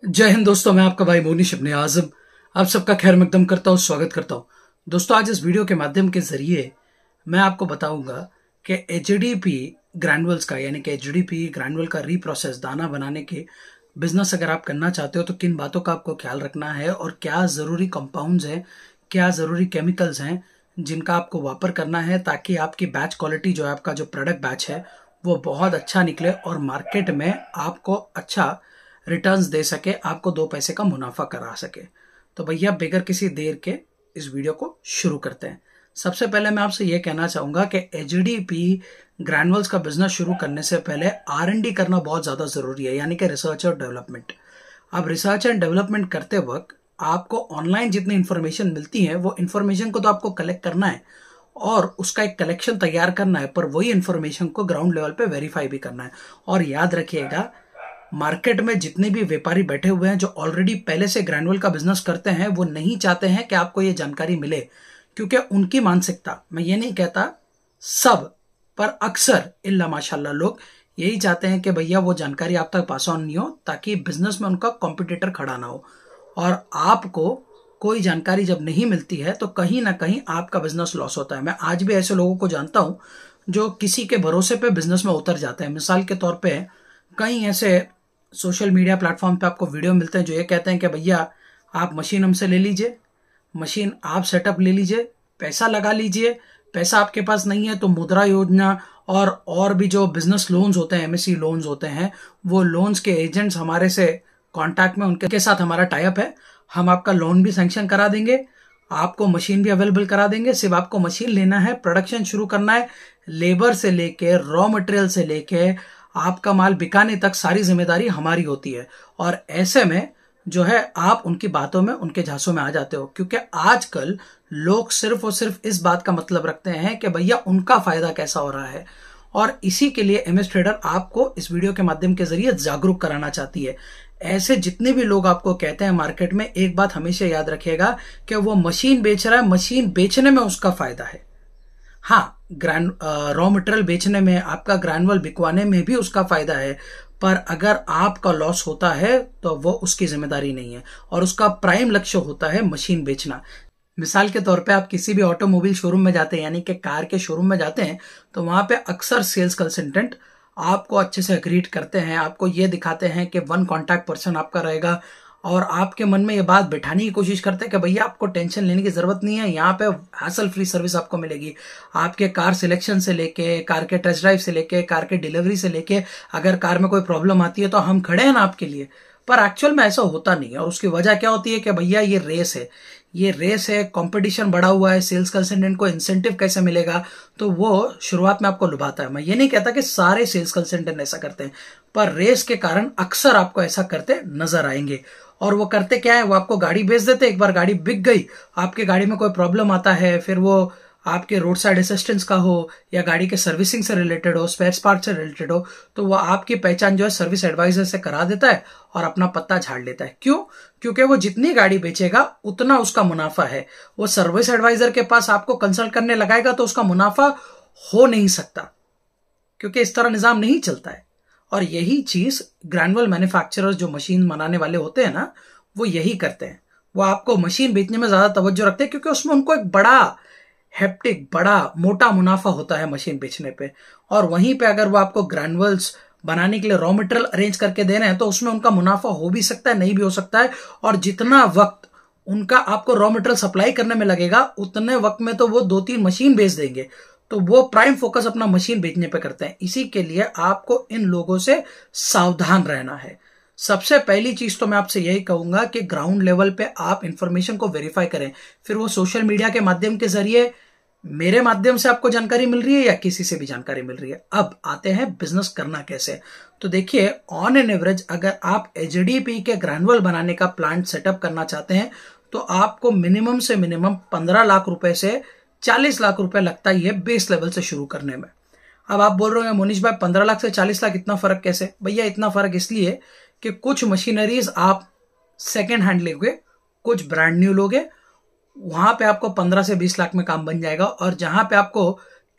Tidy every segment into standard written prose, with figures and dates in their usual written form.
जय हिंद दोस्तों, मैं आपका भाई मोनिश अपने आजम आप सबका खैर मकदम करता हूँ, स्वागत करता हूँ। दोस्तों, आज इस वीडियो के माध्यम के जरिए मैं आपको बताऊंगा कि एचडीपी ग्रैनुअल्स का यानी कि एचडीपी ग्रैनुअल का रीप्रोसेस दाना बनाने के बिजनेस अगर आप करना चाहते हो तो किन बातों का आपको ख्याल रखना है और क्या ज़रूरी कंपाउंड्स हैं, क्या ज़रूरी केमिकल्स हैं जिनका आपको वापर करना है ताकि आपकी बैच क्वालिटी जो है, आपका जो प्रोडक्ट बैच है वो बहुत अच्छा निकले और मार्केट में आपको अच्छा रिटर्न्स दे सके, आपको 2 पैसे का मुनाफा करा सके। तो भैया बगैर किसी देर के इस वीडियो को शुरू करते हैं। सबसे पहले मैं आपसे यह कहना चाहूंगा कि एचडीपी ग्रैनुअल्स का बिजनेस शुरू करने से पहले आर&डी करना बहुत ज्यादा जरूरी है, यानी कि रिसर्च और डेवलपमेंट। अब रिसर्च एंड डेवलपमेंट करते वक्त आपको ऑनलाइन जितनी इंफॉर्मेशन मिलती है वो इंफॉर्मेशन को तो आपको कलेक्ट करना है और उसका एक कलेक्शन तैयार करना है, पर वही इंफॉर्मेशन को ग्राउंड लेवल पे वेरीफाई भी करना है। और याद रखिएगा, मार्केट में जितने भी व्यापारी बैठे हुए हैं जो ऑलरेडी पहले से ग्रैनुअल का बिजनेस करते हैं, वो नहीं चाहते हैं कि आपको ये जानकारी मिले, क्योंकि उनकी मानसिकता, मैं ये नहीं कहता सब, पर अक्सर इल्ला माशाल्लाह लोग यही चाहते हैं कि भैया वो जानकारी आप तक पास ऑन नहीं हो ताकि बिजनेस में उनका कॉम्पिटिटर खड़ा ना हो। और आपको कोई जानकारी जब नहीं मिलती है तो कहीं ना कहीं आपका बिजनेस लॉस होता है। मैं आज भी ऐसे लोगों को जानता हूं जो किसी के भरोसे पे बिजनेस में उतर जाते हैं। मिसाल के तौर पे कई ऐसे सोशल मीडिया प्लेटफॉर्म पे आपको वीडियो मिलते हैं जो ये कहते हैं कि भैया आप मशीन हमसे ले लीजिए, मशीन आप सेटअप ले लीजिए, पैसा लगा लीजिए, पैसा आपके पास नहीं है तो मुद्रा योजना और भी जो बिजनेस लोन्स होते हैं, एमएससी लोन्स होते हैं, वो लोन्स के एजेंट्स हमारे से कांटेक्ट में, उनके साथ हमारा टाई अप है, हम आपका लोन भी सैंक्शन करा देंगे, आपको मशीन भी अवेलेबल करा देंगे। सिर्फ आपको मशीन लेना है, प्रोडक्शन शुरू करना है, लेबर से लेके रॉ मटेरियल से लेके आपका माल बिकाने तक सारी जिम्मेदारी हमारी होती है। और ऐसे में जो है आप उनकी बातों में, उनके झांसों में आ जाते हो, क्योंकि आजकल लोग सिर्फ और सिर्फ इस बात का मतलब रखते हैं कि भैया उनका फायदा कैसा हो रहा है। और इसी के लिए एमएस ट्रेडर आपको इस वीडियो के माध्यम के जरिए जागरूक कराना चाहती है। ऐसे जितने भी लोग आपको कहते हैं मार्केट में, एक बात हमेशा याद रखिएगा कि वो मशीन बेच रहा है, मशीन बेचने में उसका फायदा है। हाँ, रॉ मटेरियल बेचने में, आपका ग्रैनुअल बिकवाने में भी उसका फायदा है, पर अगर आपका लॉस होता है तो वो उसकी जिम्मेदारी नहीं है और उसका प्राइम लक्ष्य होता है मशीन बेचना। मिसाल के तौर पे आप किसी भी ऑटोमोबाइल शोरूम में जाते हैं, यानी कि कार के शोरूम में जाते हैं, तो वहां पे अक्सर सेल्स कंसल्टेंट आपको अच्छे से ग्रीट करते हैं, आपको ये दिखाते हैं कि 1 कॉन्टैक्ट पर्सन आपका रहेगा और आपके मन में ये बात बिठाने की कोशिश करते हैं कि भैया आपको टेंशन लेने की जरूरत नहीं है, यहाँ पे हैसल फ्री सर्विस आपको मिलेगी। आपके कार सिलेक्शन से लेके, कार के टेस्ट ड्राइव से लेके, कार के डिलीवरी से लेके, अगर कार में कोई प्रॉब्लम आती है तो हम खड़े हैं ना आपके लिए। पर एक्चुअल में ऐसा होता नहीं है और उसकी वजह क्या होती है कि भैया ये रेस है, कंपटीशन बढ़ा हुआ है, सेल्स कंसल्टेंट को इंसेंटिव कैसे मिलेगा, तो वो शुरुआत में आपको लुभाता है। मैं ये नहीं कहता कि सारे सेल्स कंसल्टेंट ऐसा करते हैं, पर रेस के कारण अक्सर आपको ऐसा करते नजर आएंगे। और वो करते क्या है, वो आपको गाड़ी बेच देते, एक बार गाड़ी बिक गई, आपके गाड़ी में कोई प्रॉब्लम आता है, फिर वो आपके रोड साइड असिस्टेंस का हो या गाड़ी के सर्विसिंग से रिलेटेड हो, स्पेयर पार्ट से रिलेटेड हो, तो वो आपकी पहचान जो है सर्विस एडवाइजर से करा देता है और अपना पत्ता झाड़ लेता है। क्यों? क्योंकि वो जितनी गाड़ी बेचेगा उतना उसका मुनाफा है। वो सर्विस एडवाइजर के पास आपको कंसल्ट करने लगाएगा तो उसका मुनाफा हो नहीं सकता, क्योंकि इस तरह निजाम नहीं चलता है। और यही चीज ग्रैनुअल मैन्युफैक्चरर्स जो मशीन बनाने वाले होते हैं ना, वो यही करते हैं। वो आपको मशीन बेचने में ज्यादा तवज्जो रखते हैं क्योंकि उसमें उनको एक बड़ा हेप्टिक, बड़ा मोटा मुनाफा होता है मशीन बेचने पे। और वहीं पे अगर वो आपको ग्रैनुअल्स बनाने के लिए रॉ मटेरियल अरेंज करके दे रहे हैं तो उसमें उनका मुनाफा हो भी सकता है, नहीं भी हो सकता है। और जितना वक्त उनका आपको रॉ मटेरियल सप्लाई करने में लगेगा, उतने वक्त में तो वो 2-3 मशीन बेच देंगे। तो वो प्राइम फोकस अपना मशीन बेचने पे करते हैं। इसी के लिए आपको इन लोगों से सावधान रहना है। सबसे पहली चीज तो मैं आपसे यही कहूंगा कि ग्राउंड लेवल पे आप इंफॉर्मेशन को वेरीफाई करें। फिर वो सोशल मीडिया के माध्यम के जरिए, मेरे माध्यम से आपको जानकारी मिल रही है या किसी से भी जानकारी मिल रही है। अब आते हैं बिजनेस करना कैसे। तो देखिए, ऑन एन एवरेज अगर आप एचडीपी के ग्रैनुअल बनाने का प्लांट सेटअप करना चाहते हैं तो आपको मिनिमम से मिनिमम 15 लाख रुपए से 40 लाख रुपए लगता ही है बेस लेवल से शुरू करने में। अब आप बोल रहे हो मोनिश भाई 15 लाख से 40 लाख इतना फर्क कैसे? भैया इतना फर्क इसलिए कि कुछ मशीनरीज आप सेकेंड हैंड लोगे, कुछ ब्रांड न्यू लोगे, वहां पे आपको 15 से 20 लाख में काम बन जाएगा। और जहां पे आपको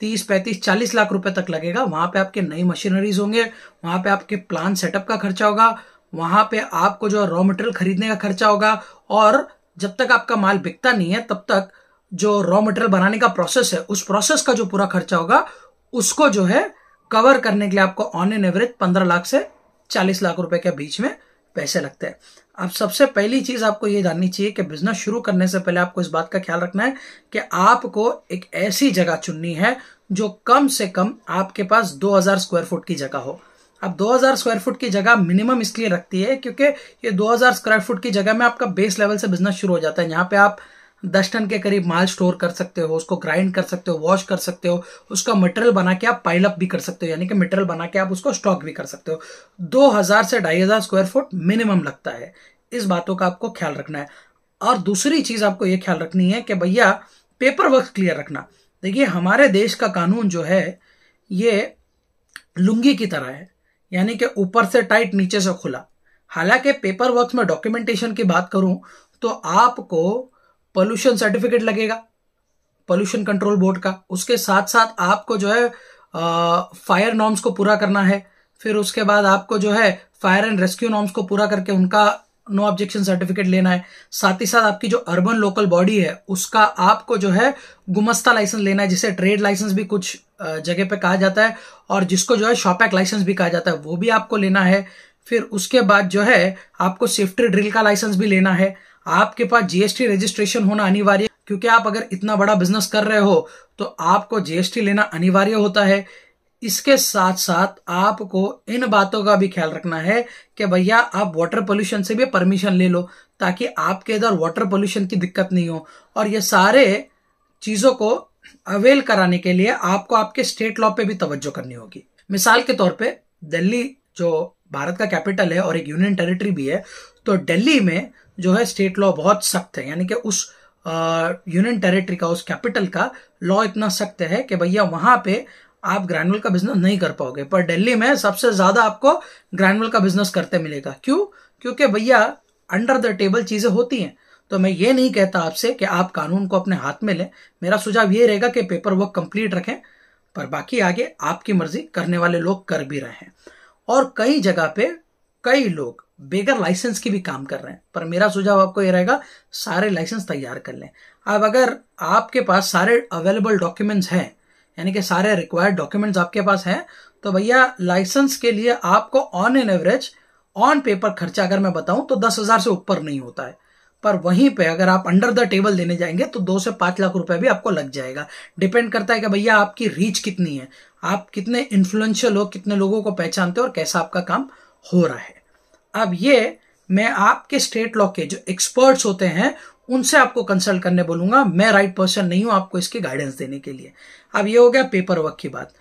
30, 35, 40 लाख रुपए तक लगेगा, वहां पे आपके नई मशीनरीज होंगे, वहां पे आपके प्लांट सेटअप का खर्चा होगा, वहां पे आपको जो रॉ मटेरियल खरीदने का खर्चा होगा, और जब तक आपका माल बिकता नहीं है तब तक जो रॉ मटेरियल बनाने का प्रोसेस है, उस प्रोसेस का जो पूरा खर्चा होगा उसको जो है कवर करने के लिए आपको ऑन एन एवरेज 15 लाख से 40 लाख रुपए के बीच में पैसे लगते हैं। अब सबसे पहली चीज आपको ये जाननी चाहिए कि बिजनेस शुरू करने से पहले आपको इस बात का ख्याल रखना है कि आपको एक ऐसी जगह चुननी है जो कम से कम आपके पास 2000 स्क्वायर फुट की जगह हो। अब 2000 स्क्वायर फुट की जगह मिनिमम इसलिए रखती है क्योंकि ये 2000 स्क्वायर फुट की जगह में आपका बेस लेवल से बिजनेस शुरू हो जाता है। यहाँ पे आप 10 टन के करीब माल स्टोर कर सकते हो, उसको ग्राइंड कर सकते हो, वॉश कर सकते हो, उसका मटेरियल बना के आप पाइल अप भी कर सकते हो, यानी कि मटेरियल बना के आप उसको स्टॉक भी कर सकते हो। 2000 से 2500 स्क्वायर फुट मिनिमम लगता है। इस बातों का आपको ख्याल रखना है। और दूसरी चीज आपको यह ख्याल रखनी है कि भैया पेपर वर्क क्लियर रखना। देखिए हमारे देश का कानून जो है ये लुंगी की तरह है, यानी कि ऊपर से टाइट नीचे से खुला। हालांकि पेपर वर्क में डॉक्यूमेंटेशन की बात करूं तो आपको पोल्यूशन सर्टिफिकेट लगेगा पोल्यूशन कंट्रोल बोर्ड का, उसके साथ साथ आपको जो है फायर नॉर्म्स को पूरा करना है, फिर उसके बाद आपको जो है फायर एंड रेस्क्यू नॉर्म्स को पूरा करके उनका नो ऑब्जेक्शन सर्टिफिकेट लेना है। साथ ही साथ आपकी जो अर्बन लोकल बॉडी है उसका आपको जो है गुमस्ता लाइसेंस लेना है, जिसे ट्रेड लाइसेंस भी कुछ जगह पे कहा जाता है, और जिसको जो है शॉप एक्ट लाइसेंस भी कहा जाता है, वो भी आपको लेना है। फिर उसके बाद जो है आपको सेफ्टी ड्रिल का लाइसेंस भी लेना है। आपके पास जीएसटी रजिस्ट्रेशन होना अनिवार्य है, क्योंकि आप अगर इतना बड़ा बिजनेस कर रहे हो तो आपको जीएसटी लेना अनिवार्य होता है। इसके साथ साथ आपको इन बातों का भी ख्याल रखना है कि भैया आप वाटर पोल्यूशन से भी परमिशन ले लो, ताकि आपके इधर वाटर पोल्यूशन की दिक्कत नहीं हो। और ये सारे चीजों को अवेल कराने के लिए आपको आपके स्टेट लॉ पे भी तवज्जो करनी होगी। मिसाल के तौर पे दिल्ली जो भारत का कैपिटल है और एक यूनियन टेरिटरी भी है, तो दिल्ली में जो है स्टेट लॉ बहुत सख्त है, यानी कि उस यूनियन टेरिटरी का, उस कैपिटल का लॉ इतना सख्त है कि भैया वहां पे आप ग्रैनुअल का बिजनेस नहीं कर पाओगे। पर दिल्ली में सबसे ज्यादा आपको ग्रैनुअल का बिजनेस करते मिलेगा। क्यों? क्योंकि भैया अंडर द टेबल चीजें होती हैं। तो मैं ये नहीं कहता आपसे कि आप कानून को अपने हाथ में लें। मेरा सुझाव ये रहेगा कि पेपर वर्क कंप्लीट रखें, पर बाकी आगे आपकी मर्जी, करने वाले लोग कर भी रहे हैं। और कई जगह पे कई लोग बेगर लाइसेंस की भी काम कर रहे हैं, पर मेरा सुझाव आपको ये रहेगा सारे लाइसेंस तैयार कर लें। अब अगर आपके पास सारे अवेलेबल डॉक्यूमेंट्स हैं, यानी कि सारे रिक्वायर्ड डॉक्यूमेंट्स आपके पास हैं, तो भैया लाइसेंस के लिए आपको on an average on paper खर्चा अगर मैं बताऊं तो 10,000 से ऊपर नहीं होता है। पर वहीं पे अगर आप अंडर द टेबल देने जाएंगे तो 2 से 5 लाख रुपए भी आपको लग जाएगा। डिपेंड करता है कि भैया आपकी रीच कितनी है, आप कितने इन्फ्लुएंशियल हो, कितने लोगों को पहचानते हो और कैसा आपका काम हो रहा है। अब ये मैं आपके स्टेट लॉ के जो एक्सपर्ट्स होते हैं उनसे आपको कंसल्ट करने बोलूंगा। मैं राइट पर्सन नहीं हूं आपको इसकी गाइडेंस देने के लिए। अब ये हो गया पेपर वर्क की बात।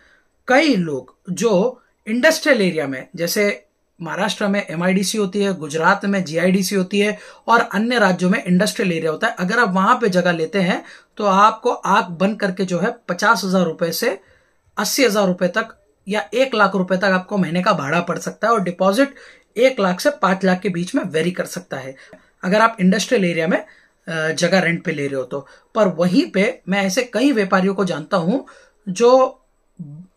कई लोग जो इंडस्ट्रियल एरिया में, जैसे महाराष्ट्र में एमआईडीसी होती है, गुजरात में जीआईडीसी होती है, और अन्य राज्यों में इंडस्ट्रियल एरिया होता है, अगर आप वहां पे जगह लेते हैं तो आपको आंख बंद करके जो है 50,000 रुपए से 80,000 रुपए तक या 1 लाख रुपए तक आपको महीने का भाड़ा पड़ सकता है, और डिपॉजिट 1 लाख से 5 लाख के बीच में वेरी कर सकता है अगर आप इंडस्ट्रियल एरिया में जगह रेंट पे ले रहे हो तो। पर वहीं पे मैं ऐसे कई व्यापारियों को जानता हूं जो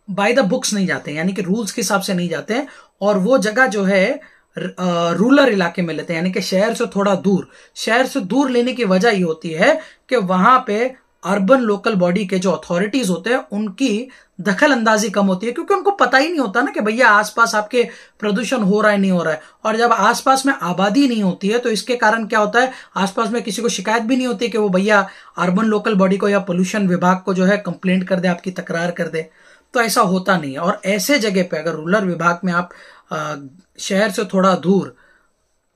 बाय द बुक्स नहीं जाते, यानी कि रूल्स के हिसाब से नहीं जाते हैं, और वो जगह जो है रूरल इलाके में लेते हैं, यानी कि शहर से थोड़ा दूर। शहर से दूर लेने की वजह ये होती है कि वहां पे अर्बन लोकल बॉडी के जो अथॉरिटीज होते हैं उनकी दखल अंदाजी कम होती है, क्योंकि उनको पता ही नहीं होता ना कि भैया आसपास आपके प्रदूषण हो रहा है नहीं हो रहा है। और जब आसपास में आबादी नहीं होती है तो इसके कारण क्या होता है, आसपास में किसी को शिकायत भी नहीं होती कि वो भैया अर्बन लोकल बॉडी को या पोल्यूशन विभाग को जो है कंप्लेंट कर दे, आपकी तकरार कर दे। तो ऐसा होता नहीं है। और ऐसे जगह पे अगर रूरल विभाग में आप शहर से थोड़ा दूर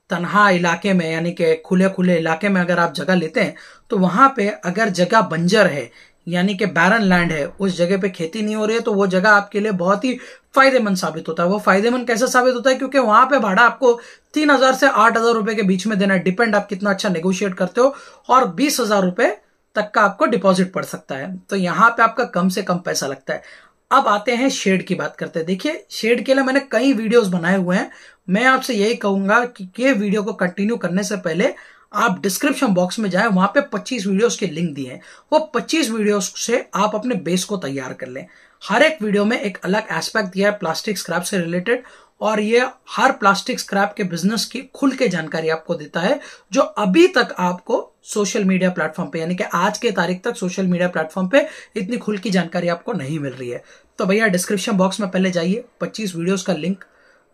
तन्हा इलाके में, यानी कि खुले खुले इलाके में अगर आप जगह लेते हैं तो वहां पे अगर जगह बंजर है, यानी कि बैरन लैंड है, उस जगह पे खेती नहीं हो रही है, तो वो जगह आपके लिए बहुत ही फायदेमंद साबित होता है। वो फायदेमंद कैसे साबित होता है? क्योंकि वहां पे भाड़ा आपको 3,000 से 8,000 रुपए के बीच में देना है, डिपेंड आप कितना अच्छा नेगोशिएट करते हो, और 20,000 रुपए तक का आपको डिपॉजिट पड़ सकता है। तो यहां पे आपका कम से कम पैसा लगता है। अब आते हैं शेड की बात करते हैं। देखिए शेड के लिए मैंने कई वीडियोस बनाए हुए हैं। मैं आपसे यही कहूंगा कि ये वीडियो को कंटिन्यू करने से पहले आप डिस्क्रिप्शन बॉक्स में जाएं, वहां पे 25 वीडियोस के लिंक दिए हैं। वो 25 वीडियोस से आप अपने बेस को तैयार कर लें। हर एक वीडियो में एक अलग एस्पेक्ट दिया है प्लास्टिक स्क्रैप से रिलेटेड, और ये हर प्लास्टिक स्क्रैप के बिजनेस की खुल के जानकारी आपको देता है, जो अभी तक आपको सोशल मीडिया प्लेटफॉर्म पे, यानी कि आज के तारीख तक सोशल मीडिया प्लेटफॉर्म पे इतनी खुल की जानकारी आपको नहीं मिल रही है। तो भैया डिस्क्रिप्शन बॉक्स में पहले जाइए, 25 वीडियोस का लिंक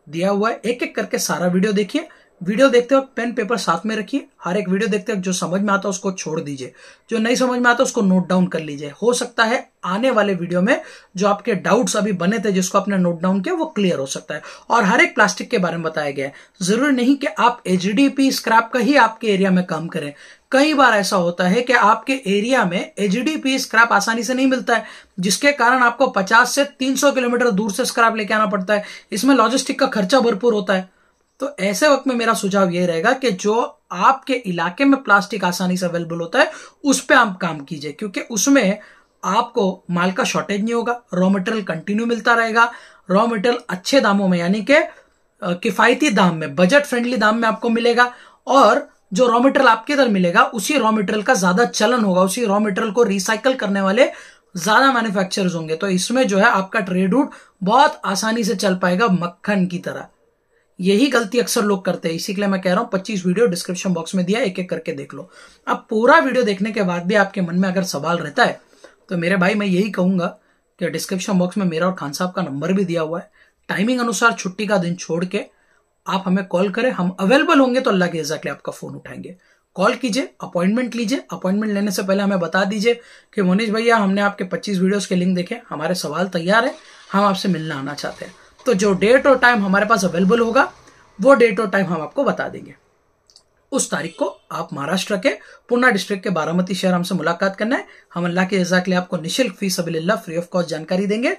दिया हुआ है, एक एक करके सारा वीडियो देखिए। वीडियो देखते वक्त पेन पेपर साथ में रखिए, हर एक वीडियो देखते वक्त जो समझ में आता है उसको छोड़ दीजिए, जो नहीं समझ में आता उसको नोट डाउन कर लीजिए। हो सकता है आने वाले वीडियो में जो आपके डाउट्स अभी बने थे जिसको आपने नोट डाउन किया वो क्लियर हो सकता है। और हर एक प्लास्टिक के बारे में बताया गया है, जरूरी नहीं कि आप एचडीपी स्क्रैप का ही आपके एरिया में काम करें। कई बार ऐसा होता है कि आपके एरिया में एचडीपी स्क्रैप आसानी से नहीं मिलता है, जिसके कारण आपको 50 से 300 किलोमीटर दूर से स्क्रैप लेके आना पड़ता है। इसमें लॉजिस्टिक का खर्चा भरपूर होता है। तो ऐसे वक्त में मेरा सुझाव यह रहेगा कि जो आपके इलाके में प्लास्टिक आसानी से अवेलेबल होता है उस पर आप काम कीजिए, क्योंकि उसमें आपको माल का शॉर्टेज नहीं होगा, रॉ मटेरियल कंटिन्यू मिलता रहेगा, रॉ मटेरियल अच्छे दामों में यानी कि किफायती दाम में, बजट फ्रेंडली दाम में आपको मिलेगा। और जो रॉ मटेरियल आपके इधर मिलेगा उसी रॉ मटेरियल का ज्यादा चलन होगा, उसी रॉ मटेरियल को रिसाइकल करने वाले ज्यादा मैन्युफैक्चरर्स होंगे। तो इसमें जो है आपका ट्रेड रूट बहुत आसानी से चल पाएगा मक्खन की तरह। यही गलती अक्सर लोग करते हैं, इसी के लिए मैं कह रहा हूं 25 वीडियो डिस्क्रिप्शन बॉक्स में दिया, एक एक करके देख लो। अब पूरा वीडियो देखने के बाद भी आपके मन में अगर सवाल रहता है तो मेरे भाई मैं यही कहूंगा कि डिस्क्रिप्शन बॉक्स में मेरा और खान साहब का नंबर भी दिया हुआ है। टाइमिंग अनुसार छुट्टी का दिन छोड़ के आप हमें कॉल करें, हम अवेलेबल होंगे तो अल्लाह के इज़्ज़त के आपका फोन उठाएंगे। कॉल कीजिए, अपॉइंटमेंट लीजिए। अपॉइंटमेंट लेने से पहले हमें बता दीजिए कि मोनीश भैया हमने आपके 25 वीडियोस के लिंक देखे, हमारे सवाल तैयार है, हम आपसे मिलना आना चाहते हैं। तो जो डेट और टाइम हमारे पास अवेलेबल होगा वो डेट और टाइम हम आपको बता देंगे। उस तारीख को आप महाराष्ट्र के पुणे डिस्ट्रिक्ट के बारामती शहर हमसे मुलाकात करना है। हम अल्लाह के रज़ा के लिए आपको निःशुल्क फी सबीलिल्लाह फ्री ऑफ कॉस्ट जानकारी देंगे